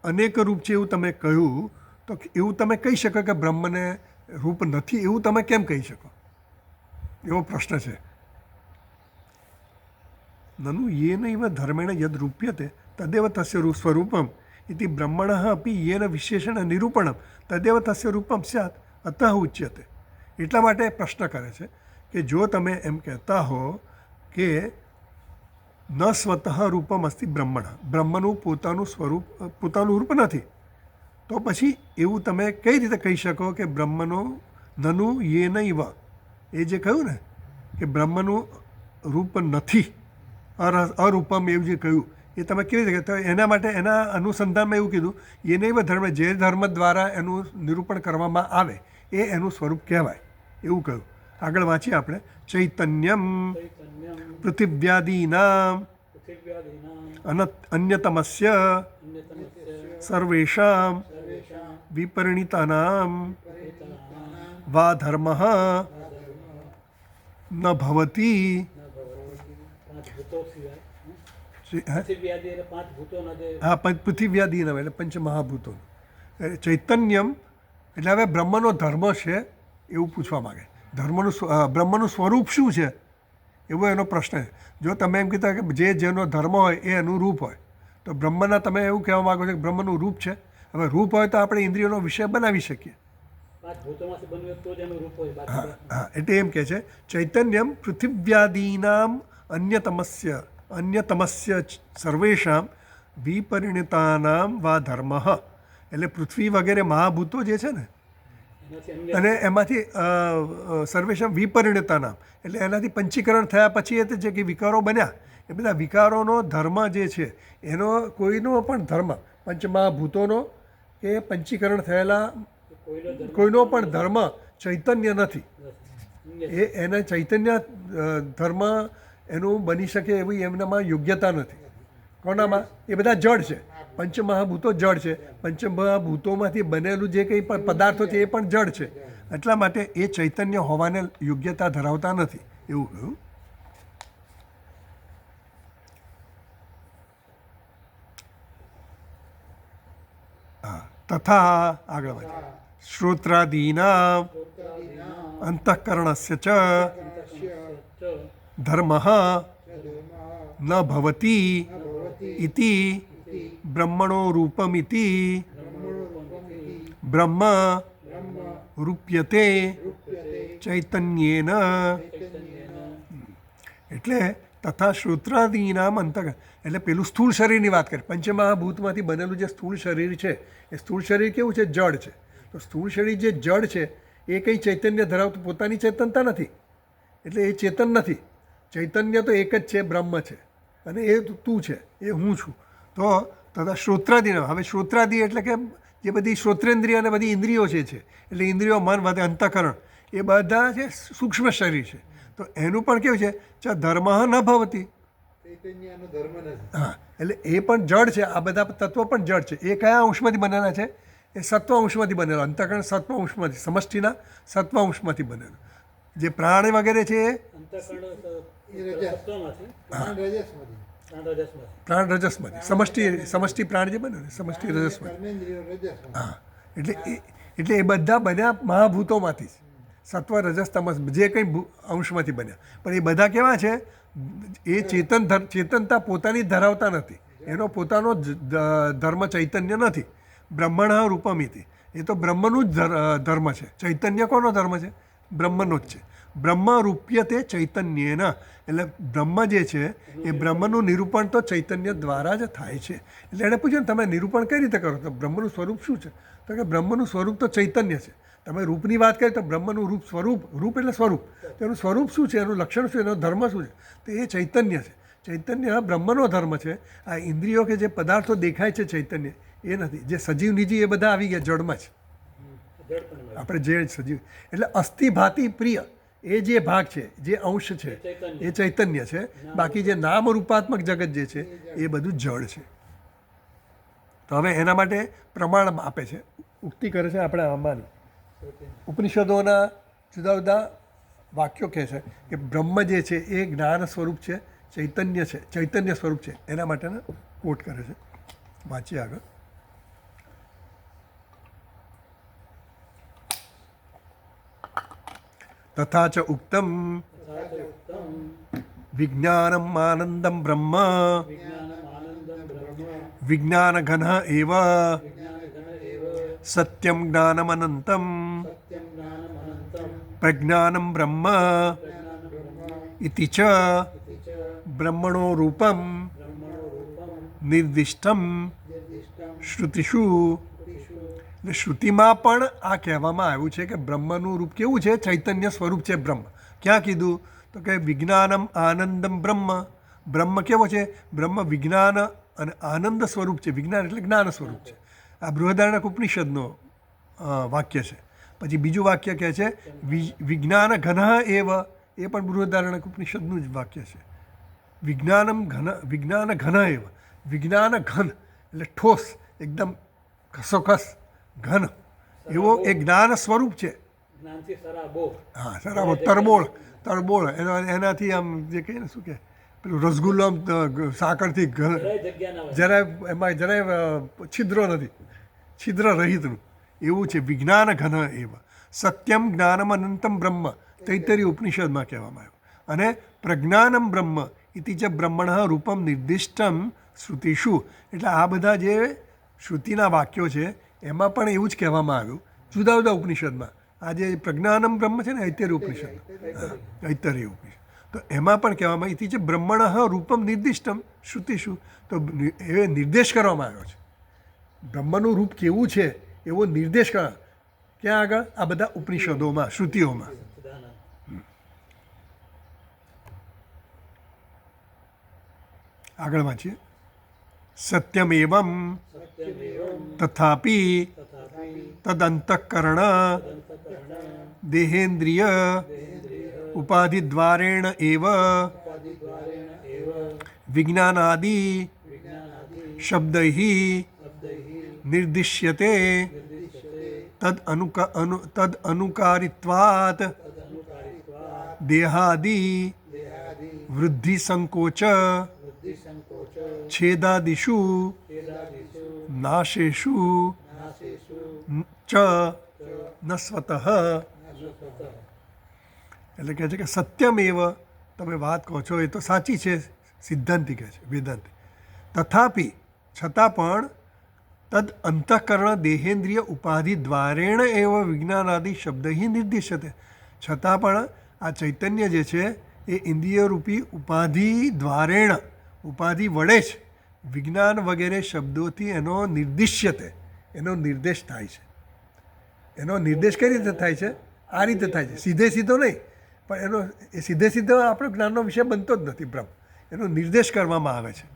અનેક રૂપ છે એવું તમે કહ્યું, તો એવું તમે કહી શકો કે બ્રહ્મને રૂપ નથી એવું તમે કેમ કહી શકો? એવો પ્રશ્ન છે. નનુ યેન ઇવ ધર્મેણ યદ રૂપ્યતે તદેવ તસ્ય સ્વરૂપમ ઇતિ બ્રહ્મણઃ અપી યેન વિશેષણ નિરૂપણમ તદેવ તસ્ય રૂપમ સ્યાત અતઃ ઉચ્યતે. એટલા માટે પ્રશ્ન કરે છે કે જો તમે એમ કહેતા હો કે ન સ્વતઃ રૂપમ અસ્તિ બ્રહ્મણ, બ્રહ્મનું પોતાનું સ્વરૂપ, પોતાનું રૂપ નથી, તો પછી એવું તમે કઈ રીતે કહી શકો કે બ્રહ્મનું નનુ યેન ઇવ, એ જે કહ્યું ને કે બ્રહ્મનું રૂપ નથી, અરૂપમ એવું જે કહ્યું, એ તમે કેવી રીતે કહેતા? એના માટે એના અનુસંધાનમાં એવું કીધું એ નહીં ધર્મ, જે ધર્મ દ્વારા એનું નિરૂપણ કરવામાં આવે એ એનું સ્વરૂપ કહેવાય એવું કહ્યું. આગળ વાંચીએ આપણે. ચૈતન્યમ પૃથિવ્યાદીનામ અન્યતમસ્ય સર્વેષામ વિપરિણીતાનામ વા ધર્મ ન ભવતી. હા, પૃથિવ્યાદીનામ એટલે પંચમહાભૂતો. ચૈતન્યમ એટલે હવે બ્રહ્મનો ધર્મ છે એવું પૂછવા માગે. બ્રહ્મનું સ્વરૂપ શું છે એવો એનો પ્રશ્ન છે. જો તમે એમ કહેતા કે જેનો ધર્મ હોય એ એનું રૂપ હોય, તો બ્રહ્મના તમે એવું કહેવા માગો છો કે બ્રહ્મનું રૂપ છે. હવે રૂપ હોય તો આપણે ઇન્દ્રિયોનો વિષય બનાવી શકીએ. હા, એટલે એમ કહે છે ચૈતન્યમ પૃથિવ્યાદીનામ અન્યતમસ્ય સર્વેષામ વિપરિણિતાનામ વા ધર્મ. એટલે પૃથ્વી વગેરે મહાભૂતો જે છે ને, અને એમાંથી સર્વેષામ વિપરિણિતાનામ એટલે એનાથી પંચીકરણ થયા પછી એ જે કે વિકારો બન્યા, એ બધા વિકારોનો ધર્મ જે છે એનો કોઈનો પણ ધર્મ, પંચમહાભૂતોનો કે પંચીકરણ થયેલા કોઈનો પણ ધર્મ ચૈતન્ય નથી. એના ચૈતન્ય ધર્મ એનું બની શકે એવી એમનામાં યોગ્યતા નથી. કોનામાં? એ બધા જડ છે. પંચમહાભૂતો જડ છે. પંચમહાભૂતોમાંથી બનેલું જે કંઈ પણ પદાર્થો છે એ પણ જડ છે. એટલા માટે એ ચૈતન્ય હોવાને યોગ્યતા ધરાવતા નથી એવું કહ્યું. હા, તથા આગળ વધે શ્રોત્રાદીના અંતઃકરણસ્ય ચ ધર્મ ન ભવતી ઇતિ બ્રહ્મણો રૂપમિતિ બ્રહ્મ રૂપ્યતે ચૈતન્યેન. એટલે તથા શ્રોત્રાદીનામ અંતઃકરણ એટલે પેલું સ્થૂળ શરીરની વાત કરી. પંચમહાભૂતમાંથી બનેલું જે સ્થૂળ શરીર છે એ સ્થૂળ શરીર કેવું છે? જડ છે. તો સ્થૂળ શરીર જે જડ છે એ કંઈ ચૈતન્ય ધરાવતું પોતાની ચેતનતા નથી. એટલે એ ચેતન નથી. ચૈતન્ય તો એક જ છે, બ્રહ્મ છે, અને એ તું છે, એ હું છું. તો તથા શ્રોત્રાદિના, હવે શ્રોત્રાદિ એટલે કે જે બધી શ્રોત્રેન્દ્રિય અને બધી ઇન્દ્રિયો છે એટલે ઇન્દ્રિયો, મન, વધે અંતઃકરણ, એ બધા છે સૂક્ષ્મ શરીર છે. તો એનું પણ કેવું છે? ધર્મ ન ભવતી. હા, એટલે એ પણ જડ છે. આ બધા તત્વો પણ જડ છે. એ કયા અંશમાંથી બનેલા છે? એ સત્વ અંશમાંથી બનેલો. અંતઃકરણ સત્વ અંશમાંથી, સમષ્ટિના સત્વ અંશમાંથી બનેલું. જે પ્રાણ વગેરે છે એ પ્રાણ રજસમાંથી, સમષ્ટિ પ્રાણ જે બને ને સમષ્ટિ રજસમાંથી. હા, એટલે એ બધા બન્યા મહાભૂતોમાંથી જ. સત્વ રજસ તમસ જે કંઈ અંશમાંથી બન્યા. પણ એ બધા કેવા છે? એ ચેતનતા પોતાની ધરાવતા નથી. એનો પોતાનો ધર્મ ચૈતન્ય નથી. બ્રહ્મણ રૂપમિતિ, એ તો બ્રહ્મનું જ ધર્મ છે. ચૈતન્ય કોનો ધર્મ છે? બ્રહ્મનો જ છે. બ્રહ્મ રૂપ્યતે ચૈતન્યેન, એટલે બ્રહ્મ જે છે એ બ્રહ્મનું નિરૂપણ તો ચૈતન્ય દ્વારા જ થાય છે. એટલે એણે પૂછ્યું તમે નિરૂપણ કઈ રીતે કરો? તો બ્રહ્મનું સ્વરૂપ શું છે? તો કે બ્રહ્મનું સ્વરૂપ તો ચૈતન્ય છે. તમે રૂપની વાત કરી તો બ્રહ્મનું રૂપ સ્વરૂપ, રૂપ એટલે સ્વરૂપ, તેનું સ્વરૂપ શું છે? એનું લક્ષણ શું? એનો ધર્મ શું છે? તો એ ચૈતન્ય છે. ચૈતન્ય બ્રહ્મનો ધર્મ છે. આ ઇન્દ્રિયો કે જે પદાર્થો દેખાય છે ચૈતન્ય એ નથી. જે સજીવ નિજી એ બધા આવી ગયા જડમાં જ. આપણે જે સજીવ એટલે અસ્થિ ભાતિ પ્રિય એ જે ભાગ છે, જે અંશ છે એ ચૈતન્ય છે. બાકી જે નામ રૂપાત્મક જગત જે છે એ બધું જડ છે. તો હવે એના માટે પ્રમાણ આપે છે, ઉક્તિ કરે છે આપણે આંબાની. ઉપનિષદોના જુદા જુદા વાક્યો કહે છે કે બ્રહ્મ જે છે એ જ્ઞાન સ્વરૂપ છે, ચૈતન્ય છે, ચૈતન્ય સ્વરૂપ છે. એના માટેના કોટ કરે છે. વાંચીએ આગળ. તથા ચ ઉક્તમ વિજ્ઞાનમ આનંદમ બ્રહ્મ વિજ્ઞાનઘન એવ સત્યમ જ્ઞાનમ અનંતમ પ્રજ્ઞાનમ બ્રહ્મ ઇતિ ચ બ્રહ્મણો રૂપમ નિર્દિષ્ટમ શ્રુતિષુ. એટલે શ્રુતિમાં પણ આ કહેવામાં આવ્યું છે કે બ્રહ્મનું રૂપ કેવું છે? ચૈતન્ય સ્વરૂપ છે બ્રહ્મ. ક્યાં કીધું? તો કે વિજ્ઞાનમ આનંદમ બ્રહ્મ. બ્રહ્મ કેવો છે? બ્રહ્મ વિજ્ઞાન અને આનંદ સ્વરૂપ છે. વિજ્ઞાન એટલે જ્ઞાન સ્વરૂપ છે. આ બૃહદારણ્યક ઉપનિષદનો વાક્ય છે. પછી બીજું વાક્ય કહે છે વિજ્ઞાન ઘન એવ, એ પણ બૃહદારણ્યક ઉપનિષદનું જ વાક્ય છે. વિજ્ઞાન ઘન એવ, વિજ્ઞાન ઘન એટલે ઠોસ, એકદમ ખસોખસ ઘન એવો એ જ્ઞાન સ્વરૂપ છે. હા, સરાબો, તરબોળ એનાથી આમ જે કહીએ ને શું કે પેલું રસગુલ્લો આમ સાકરથી જરાય એમાં જરાય છિદ્રો નથી, છિદ્ર રહિતનું એવું છે. વિજ્ઞાન ઘન એવ સત્યમ જ્ઞાનમ અનંતમ બ્રહ્મ, તૈત્તરીય ઉપનિષદમાં કહેવામાં આવ્યું. અને પ્રજ્ઞાનમ બ્રહ્મ ઇતિ ચ બ્રહ્મણ રૂપમ નિર્દિષ્ટમ શ્રુતિષુ. એટલે આ બધા જે શ્રુતિના વાક્યો છે એમાં પણ એવું જ કહેવામાં આવ્યું જુદા જુદા ઉપનિષદમાં. આ જે પ્રજ્ઞાનમ બ્રહ્મ છે ને ઐતરેય ઉપનિષદ, ઐતરેય ઉપનિષદ, તો એમાં પણ કહેવામાં ઇતિ છે બ્રહ્મણ રૂપમ નિર્દિષ્ટમ શ્રુતિષુ. તો એ નિર્દેશ કરવામાં આવ્યો છે બ્રહ્મનું રૂપ કેવું છે એવો નિર્દેશ કરવા. ક્યાં આગળ? આ બધા ઉપનિષદોમાં, શ્રુતિઓમાં. આગળ વાંચીએ. સત્યમ એવમ તથાપિ તદંતઃકરણ દેહેન્દ્રિય ઉપાધિદ્વારેણ એવ વિજ્ઞાનાદિ શબ્દૈઃ નિર્દિશ્યતે તદ અનુકારિત્વાત દેહાદિ વૃદ્ધિ સંકોચ છેદાદિષુ નાશેષુ ચ ન સ્વતઃ. એટલે કહે છે કે સત્યમેવ, તમે વાત કહો છો એ તો સાચી છે, સિદ્ધાંતિ કહે છે, વેદાંતિ. તથાપિ છતાં પણ તદ અંતઃકરણ દેહેન્દ્રિય ઉપાધિ દ્વારેણ એવ વિજ્ઞાનાદિ શબ્દૈઃ નિર્દિશ્યતે. છતાં પણ આ ચૈતન્ય જે છે એ ઇન્દ્રિયરૂપી ઉપાધિ દ્વારેણ, ઉપાધિ વડે જ વિજ્ઞાન વગેરે શબ્દોથી એનો નિર્દિશ્યતે, એનો નિર્દેશ થાય છે. એનો નિર્દેશ કઈ રીતે થાય છે? આ રીતે થાય છે, સીધે સીધો નહીં, પણ એનો એ સીધે સીધો આપણો જ્ઞાનનો વિષય બનતો જ નથી બ્રહ્મ. એનો નિર્દેશ કરવામાં આવે છે.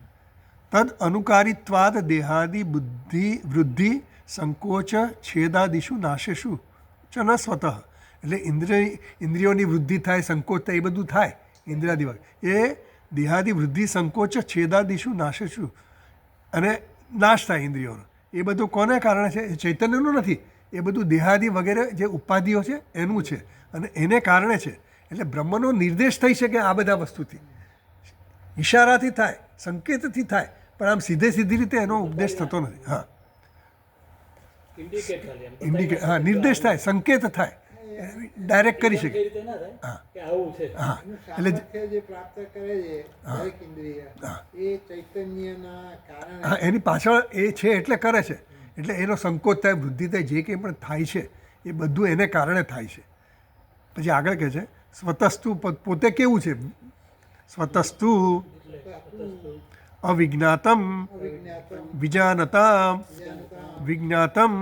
તદ અનુકારિત્વાદ દેહાદિ બુદ્ધિ વૃદ્ધિ સંકોચ છેદાદિષુ નાશેષુ ચ ન સ્વતઃ. એટલે ઇન્દ્રિયોની વૃદ્ધિ થાય, સંકોચ થાય, એ બધું થાય ઇન્દ્રિયાદિ વગર. એ દેહાદિ વૃદ્ધિ સંકોચ છેદાદિષુ નાશેષુ, અને નાશ થાય ઇન્દ્રિયોનો. એ બધું કોને કારણે છે? એ ચૈતન્યનું નથી, એ બધું દેહાદિ વગેરે જે ઉપાધિઓ છે એનું છે, અને એને કારણે છે. એટલે બ્રહ્મનો નિર્દેશ થઈ શકે આ બધા વસ્તુથી, ઈશારાથી થાય, સંકેતથી થાય, પણ આમ સીધે સીધી રીતે એનો ઉપદેશ થતો નથી. હા, ઇન્ડિકેટ, હા, નિર્દેશ થાય, સંકેત થાય, ડાયરેક્ટ કરી શકે. હા હા, એટલે જે પ્રાપ્ત કરે છે દરેક ઇન્દ્રિય એ ચૈતન્યના કારણે, હા, એની પાછળ એ છે એટલે કરે છે. એટલે એનો સંકોચ થાય, વૃદ્ધિ થાય, જે કંઈ પણ થાય છે એ બધું એને કારણે થાય છે. પછી આગળ કહે છે સ્વતસ્તુ, પોતે કેવું છે? સ્વતસ્તુ અવિજ્ઞાતમ વિજાનતામ વિજ્ઞાતમ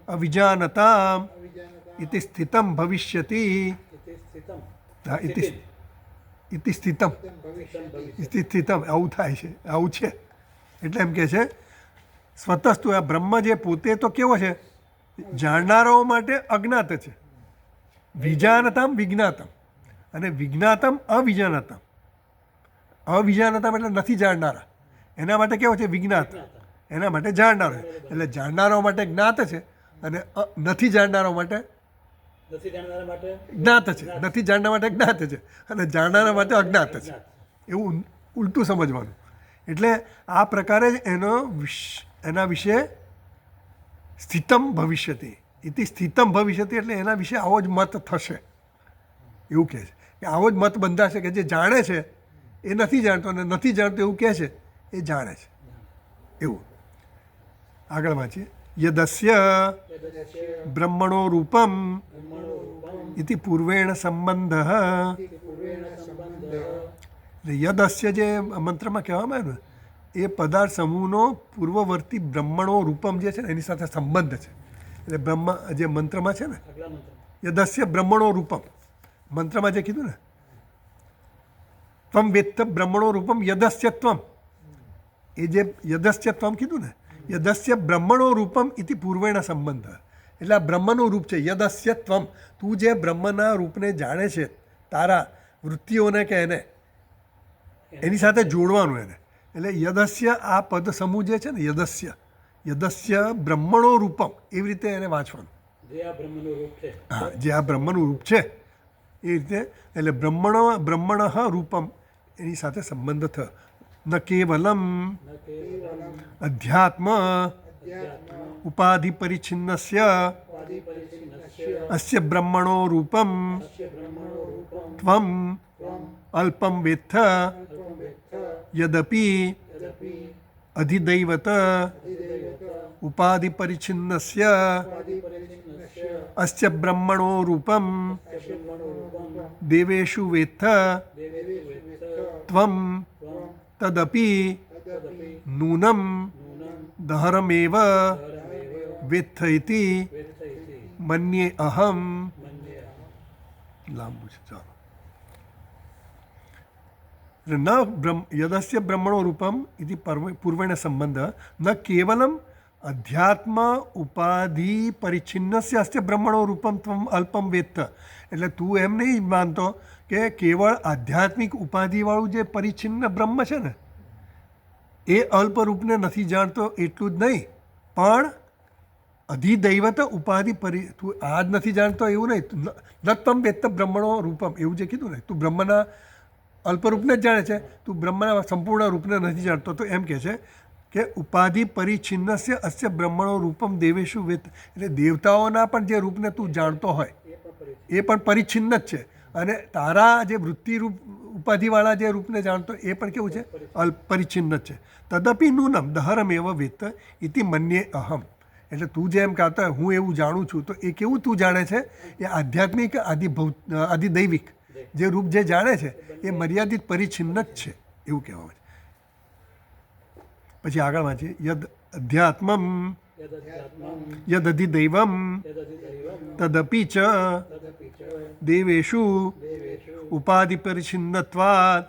અવિજાનતામ ઇતિ સ્થિતમ ભવિષ્યતિ. હા, ઇતિ સ્થિતમ, આવું થાય છે, આવું છે. એટલે એમ કે છે સ્વતસ્તુ, આ બ્રહ્મ જે પોતે તો કેવો છે? જાણનારાઓ માટે અજ્ઞાત છે. વિજાનતમ વિજ્ઞાતમ, અને વિજ્ઞાતમ અવિજાનતમ. અવિજાનતમ એટલે નથી જાણનારા, એના માટે કેવો છે? વિજ્ઞાત, એના માટે જાણનારો. એટલે જાણનારાઓ માટે જ્ઞાત છે, અને નથી જાણનારાઓ માટે જ્ઞાત છે. નથી જાણનાર માટે જ્ઞાત છે, અને જાણનારા માટે અજ્ઞાત છે. એવું ઉલટું સમજવાનું. એટલે આ પ્રકારે જ એના વિશે સ્થિતમ ભવિષ્યતિ, ઇતિ સ્થિતમ ભવિષ્યતિ, એટલે એના વિશે આવો જ મત થશે, એવું કહે છે. કે આવો જ મત બંધાશે કે જે જાણે છે એ નથી જાણતો, અને નથી જાણતો એવું કહે છે એ જાણે છે, એવું. આગળ વાંચીએ. યદસ્ય બ્રહ્મણો રૂપમ ઇતિ પૂર્વેણ સંબંધ. યદસ્ય જે મંત્રમાં કહેવામાં આવ્યું ને, એ પદાર્થ સમૂહનો પૂર્વવર્તી બ્રહ્મણો રૂપમ જે છે ને એની સાથે સંબંધ છે. એટલે બ્રહ્મ જે મંત્રમાં છે ને, યદસ્ય બ્રહ્મણો રૂપમ, મંત્રમાં જે કીધું ને, ત્વમ વેત્ત બ્રહ્મણો રૂપમ યદસ્ય ત્વમ, એ જે યદસ્ય ત્વમ કીધું ને, યદસ્ય બ્રહ્મણો રૂપમ ઇતિ પૂર્વેણ સંબંધ. એટલે આ બ્રહ્મનું રૂપ છે યદસ્ય ત્વમ. તું જે બ્રહ્મના રૂપને જાણે છે, તારા વૃત્તિઓને કે એને, એની સાથે જોડવાનું એને. એટલે યદસ્ય, આ પદ સમૂહ જે છે ને, યદસ્ય બ્રહ્મણો રૂપમ, એવી રીતે એને વાંચવાનું. હા, જે આ બ્રહ્મનું રૂપ છે એ રીતે. એટલે બ્રહ્મણ રૂપમ, એની સાથે સંબંધ થયો. ન કેવલમ અધ્યાત્મ ઉપાધિ પરિચ્છિન્નસ્ય અસ્ય બ્રહ્મણો રૂપમ ત્વમ અલ્પમ વેત્થ યદપિ અધિદૈવત ઉપાધિ પરિચ્છિન્નસ્ય અસ્ય બ્રહ્મણો રૂપમ દેવેષુ વેત્થ ત્વમ તદપિ નૂનમ દહરમેવ વેત્થ ઇતિ મન્યે અહમ. લાંબુ છે, ચાલો. ન યદસ્ય બ્રહ્મણો રૂપમ ઇતિ પૂર્વેણ સંબંધ ન કેવલમ અધ્યાત્મ ઉપાધિ પરિચ્છિન્નસ્ય અસ્ય બ્રહ્મણો રૂપમ ત્વમ અલ્પમ વેત્ત. એટલે તું એમ નહીં માનતો કે કેવળ આધ્યાત્મિક ઉપાધિવાળું જે પરિચ્છિન્ન બ્રહ્મ છે ને એ અલ્પ રૂપને નથી જાણતો એટલું જ નહીં, પણ અધિદૈવત ઉપાધિ તું આ જ નથી જાણતો એવું નહીં. નત્તમ વેત્ત બ્રહ્મણો રૂપમ એવું જે કીધું ને, તું બ્રહ્મના અલ્પ રૂપને જ જાણે છે, તું બ્રહ્મના સંપૂર્ણ રૂપને નથી જાણતો. તો એમ કહે છે કે ઉપાધિ પરિચ્છિન્નસ્ય અસ્ય બ્રહ્મણો રૂપમ દેવેશુ વેત્ત. એટલે દેવતાઓના પણ જે રૂપને તું જાણતો હોય એ પણ પરિચ્છિન્ન જ છે, અને તારા જે વૃત્તિરૂપ ઉપાધિવાળા જે રૂપને જાણતો એ પણ કેવું છે? પરિચ્છિન્ન જ છે. તદપી નૂનમ દહરમેવ વેત્ત ઇતિ મન્યે અહમ. એટલે તું જે એમ કહેતો હોય હું એવું જાણું છું, તો એ કેવું તું જાણે છે? એ આધ્યાત્મિક આધિદૈવિક જે રૂપ જે જાણે છે એ મર્યાદિત પરિચ્છિન્ન જ છે એવું કહેવામાં છે. પછી આગળ વાંચીએ. યદ અધ્યાત્મમ યદ અધિદૈવમ તદપી ચ દેવેશુ ઉપાધિ પરિચ્છિન્નત્વાत्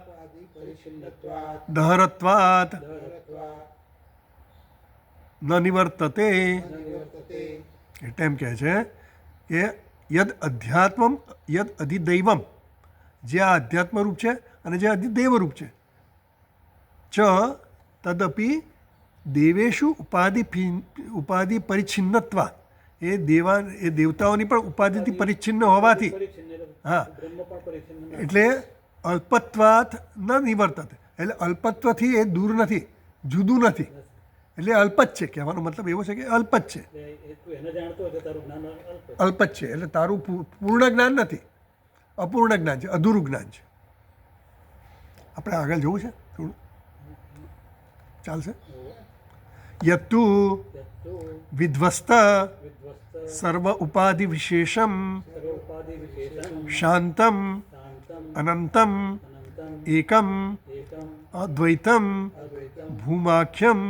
દહરત્વાत् ન નિવર્તતે. એટલે એમ કહે છે કે યદ અધ્યાત્મમ યદ અધિદૈવમ, જે આ અધ્યાત્મ રૂપ છે અને જે અધિદૈવ રૂપ છે, ચ તદપી દેવેશુ ઉપાધિ પરિચ્છિન્નત્વાत्, એ દેવતાઓની પણ ઉપાધિથી પરિચ્છિન્ન હોવાથી, હા, એટલે અલ્પત્વાત ન નિવર્તતે. એટલે અલ્પત્વથી એ દૂર નથી, જુદું નથી, એટલે અલ્પ જ છે. કહેવાનો મતલબ એવો છે કે અલ્પ જ છે, અલ્પ જ છે. એટલે તારું પૂર્ણ જ્ઞાન નથી, અપૂર્ણ જ્ઞાન છે, અધૂરું જ્ઞાન છે. આપણે આગળ જવું છે થોડું, ચાલશે? યત્તુ વિધ્વસ્ત સર્વ ઉપાધિ વિશેષમ શાંતમ અનંતમ એકમ અદ્વૈતમ ભૂમાખ્યમ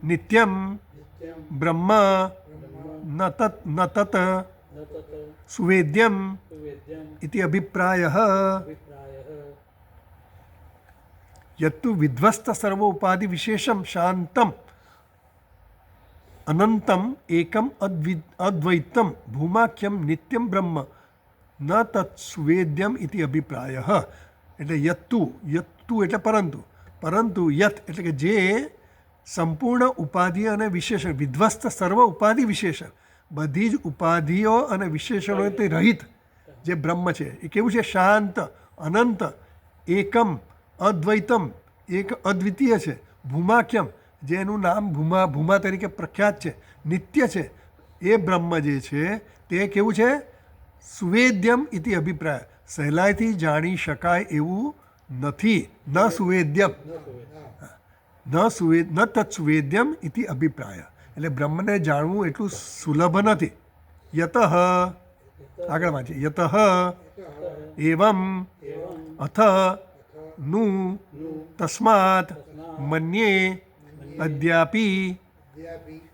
નિત્યમ બ્રહ્મ ન તત સુવેદ્યમ ઇતિ અભિપ્રાયઃ. યત્તુ વિધ્વસ્ત સર્વ ઉપાધિ વિશેષમ શાંતમ અનંતમ એકમ અદ્વૈતમ ભૂમાખ્યમ નિત્યમ બ્રહ્મ ન તત્ સુવેદ્યમ ઇતિ અભિપ્રાયઃ. એટલે યત્તુ એટલે પરંતુ યત એટલે કે જે સંપૂર્ણ ઉપાધિ અને વિશેષણ, વિધ્વસ્ત સર્વ ઉપાધિ વિશેષણ, બધી જ ઉપાધિઓ અને વિશેષણોથી રહિત જે બ્રહ્મ છે એ કેવું છે? શાંત, અનંત, એકમ, અદ્વૈતમ, એક અદ્વિતીય છે, ભૂમાખ્યમ, જેનું નામ ભૂમા તરીકે પ્રખ્યાત છે, નિત્ય છે, એ બ્રહ્મ જે છે તે કેવું છે? સુવેદ્યમ ઇતિ અભિપ્રાય, સહેલાઈથી જાણી શકાય એવું નથી. ન સુવેદ્યમ ન તત્સુવેદ્યમ ઇતિ અભિપ્રાય. એટલે બ્રહ્મને જાણવું એટલું સુલભ નથી. યતઃ, આગળ વાંચીએ. યતઃ એવમ અથ નું તસ્માત મન્યે અદ્યાપી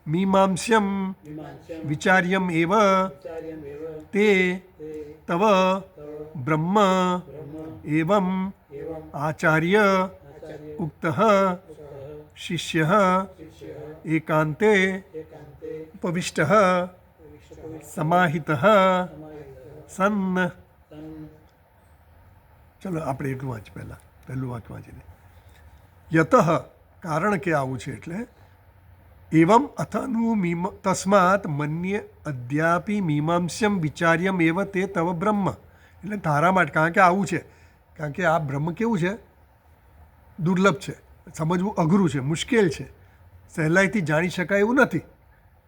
મીમાંસ્યમ વિચાર્યમ એવ તે તવ બ્રહ્મ એવમ આચાર્ય ઉક્તઃ શિષ્યઃ એકાંતે ઉપવિષ્ટઃ સમાહિતઃ સન્ન. ચલો આપણે એટલું વાંચ પહેલું વાંચ વાંચીને. યતઃ, કારણ કે આવું છે એટલે એવમ અથનું તસ્માત મન્ય અદ્યાપી મીમાંસ્યમ વિચાર્યમ એવ તે તવ બ્રહ્મ. એટલે તારા માટે, કારણ કે આવું છે, કારણ કે આ બ્રહ્મ કેવું છે? દુર્લભ છે, સમજવું અઘરું છે, મુશ્કેલ છે, સહેલાઈથી જાણી શકાય એવું નથી.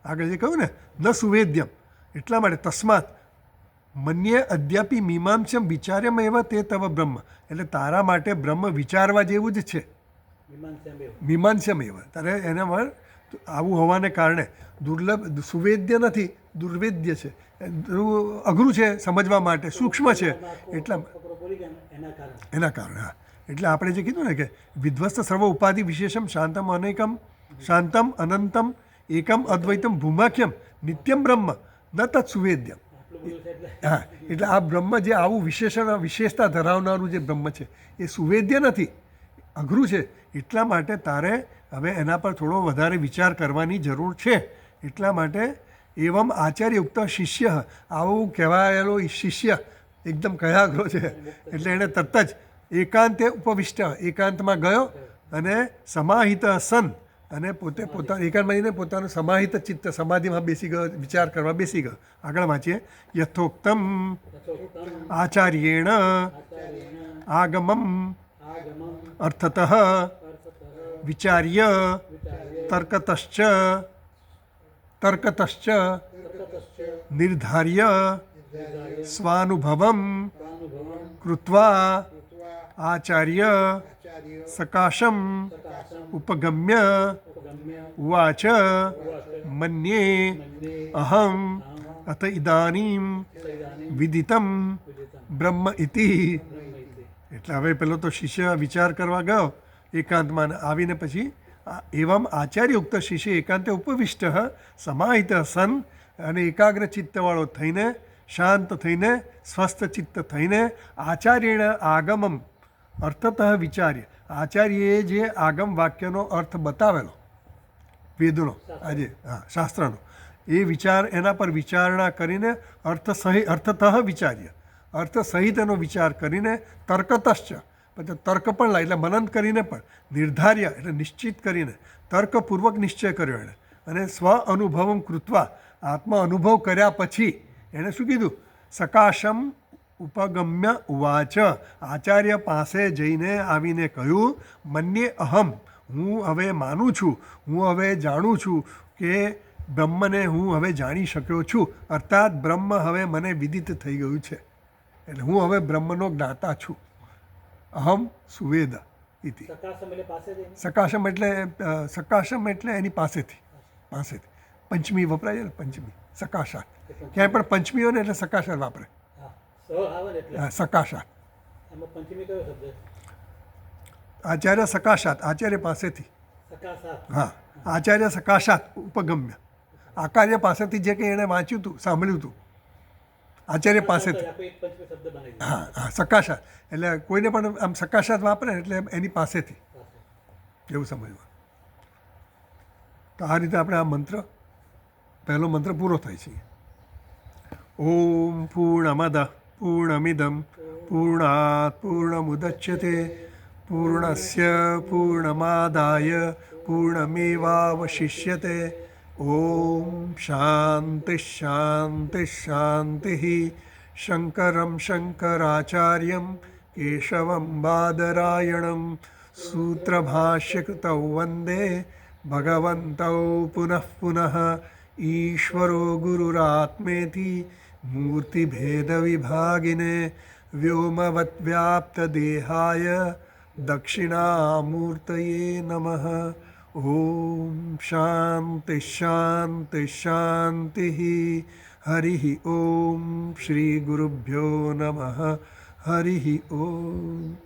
આગળ જે કહ્યું ને ન સુવેદ્યમ, એટલા માટે તસ્માત મન્ય અદ્યાપી મીમાંસ્યમ વિચાર્યમ એવ તે તવ બ્રહ્મ. એટલે તારા માટે બ્રહ્મ વિચારવા જેવું જ છે. મીમાંસ્યમ એવ, તારે એનામાં આવું હોવાને કારણે દુર્લભ, સુવેદ્ય નથી, દુર્વેદ્ય છે, અઘરું છે સમજવા માટે, સૂક્ષ્મ છે, એટલા એના કારણે. હા, એટલે આપણે જે કીધું ને કે વિધ્વસ્ત સર્વ ઉપાધિ વિશેષમ શાંતમ અનેકમ શાંતમ અનંતમ એકમ અદ્વૈતમ ભૂમાખ્યમ નિત્યમ બ્રહ્મ ન તત્ સુવેદ્યમ. હા, એટલે આ બ્રહ્મ જે આવું વિશેષતા ધરાવનારું જે બ્રહ્મ છે એ સુવેદ્ય નથી, અઘરું છે. એટલા માટે તારે હવે એના પર થોડો વધારે વિચાર કરવાની જરૂર છે. એટલા માટે એવમ આચાર્ય ઉક્ત શિષ્ય, આવું કહેવાયેલો શિષ્ય એકદમ કયાગ્રો છે, એટલે એણે તરત જ એકાંતે ઉપવિષ્ટ, એકાંતમાં ગયો અને સમાહિત સન, અને પોતે પોતાના એકાંતમાં જઈને પોતાનું સમાહિત ચિત્ત સમાધિમાં બેસી ગયો, વિચાર કરવા બેસી ગયો. આગળ વાંચીએ. યથોક્તમ આચાર્યેણ આગમમ અર્થતઃ વિચાર્ય તર્કતશ્ચ નિર્ધાર્ય સ્વાનુભવમ કૃત્વા આચાર્ય સકાશમ ઉપગમ્ય ઉવાચ મન્યે અહમ અથ ઇદાનીમ વિદિતમ બ્રહ્મ ઇતિ. એટલે હવે પેલો તો શિષ્ય વિચાર કરવા ગયો એકાંતમાં, આવીને પછી એવમ આચાર્યુક્ત શિષ્ય એકાંતે ઉપવિષ્ટ સમાહિત સન, અને એકાગ્ર ચિત્તવાળો થઈને, શાંત થઈને, સ્વસ્થ ચિત્ત થઈને, આચાર્યેણ આગમમ અર્થતઃ વિચાર્ય, આચાર્યએ જે આગમ વાક્યનો અર્થ બતાવેલો વેદનો, આજે શાસ્ત્રનો, એ વિચાર, એના પર વિચારણા કરીને અર્થતઃ વિચાર્ય, અર્થ સહિત એનો વિચાર કરીને, તર્કતશ્ચ, પછી તર્ક પણ લાય, એટલે મનન કરીને પણ, નિર્ધાર્ય એટલે નિશ્ચિત કરીને, તર્કપૂર્વક નિશ્ચય કર્યો એણે, અને સ્વ અનુભવમ કૃત્વા, આત્મા અનુભવ કર્યા પછી એણે શું કીધું? સકાશમ ઉપગમ્ય ઉવાચ, આચાર્ય પાસે જઈને આવીને કહ્યું, મન્યે અહમ, હું હવે માનું છું, હું હવે જાણું છું કે બ્રહ્મને હું હવે જાણી શક્યો છું, અર્થાત બ્રહ્મ હવે મને વિદિત થઈ ગયું છે, એટલે હું હવે બ્રહ્મનો જ્ઞાતા છું. અહમ સુવેદ ઇતિ. સકાશમ એટલે એની પાસેથી પંચમી વપરાય છે ને, પંચમી સકાશાત, ક્યાંય પણ પંચમી હોય ને એટલે સકાશાત વાપરે. સકાશાત, આચાર્ય સકાશાત, આચાર્ય પાસેથી, હા, આચાર્ય સકાશાત ઉપગમ્ય, આચાર્ય પાસેથી જે કંઈ એણે વાંચ્યું હતું, સાંભળ્યું હતું, આચાર્ય પાસેથી, હા સકાશાત, એટલે કોઈને પણ આમ સકાશાત વાપરે એટલે એની પાસેથી, એવું સમજવું. તો આ રીતે આપણે આ મંત્ર, પહેલો મંત્ર પૂરો થાય છે. ઓમ પૂર્ણમદ પૂર્ણમિદમ પૂર્ણાત પૂર્ણમુદચ્યતે પૂર્ણસ્ય પૂર્ણમાદાય પૂર્ણમેવાવશિષ્યતે. ઓમ શાંતિ શાંતિ શાંતિ. શંકરમ શંકરાચાર્યમ કેશવમ બાદરાયણમ સૂત્રભાષ્યકૃતૌ વંદે ભગવन्तૌ પુનઃ પુનઃ. ઈશ્વરો ગુરુરાત્મેતિ મૂર્તિભેદવિભાગિને વ્યોમવદ્વ્યાપ્તદેહાય દક્ષિણામૂર્તયે નમઃ. ઓમ શાંતિ શાંતિ શાંતિ. હરિ ઓમ શ્રી ગુરુભ્યો નમઃ. હરિ ઓમ.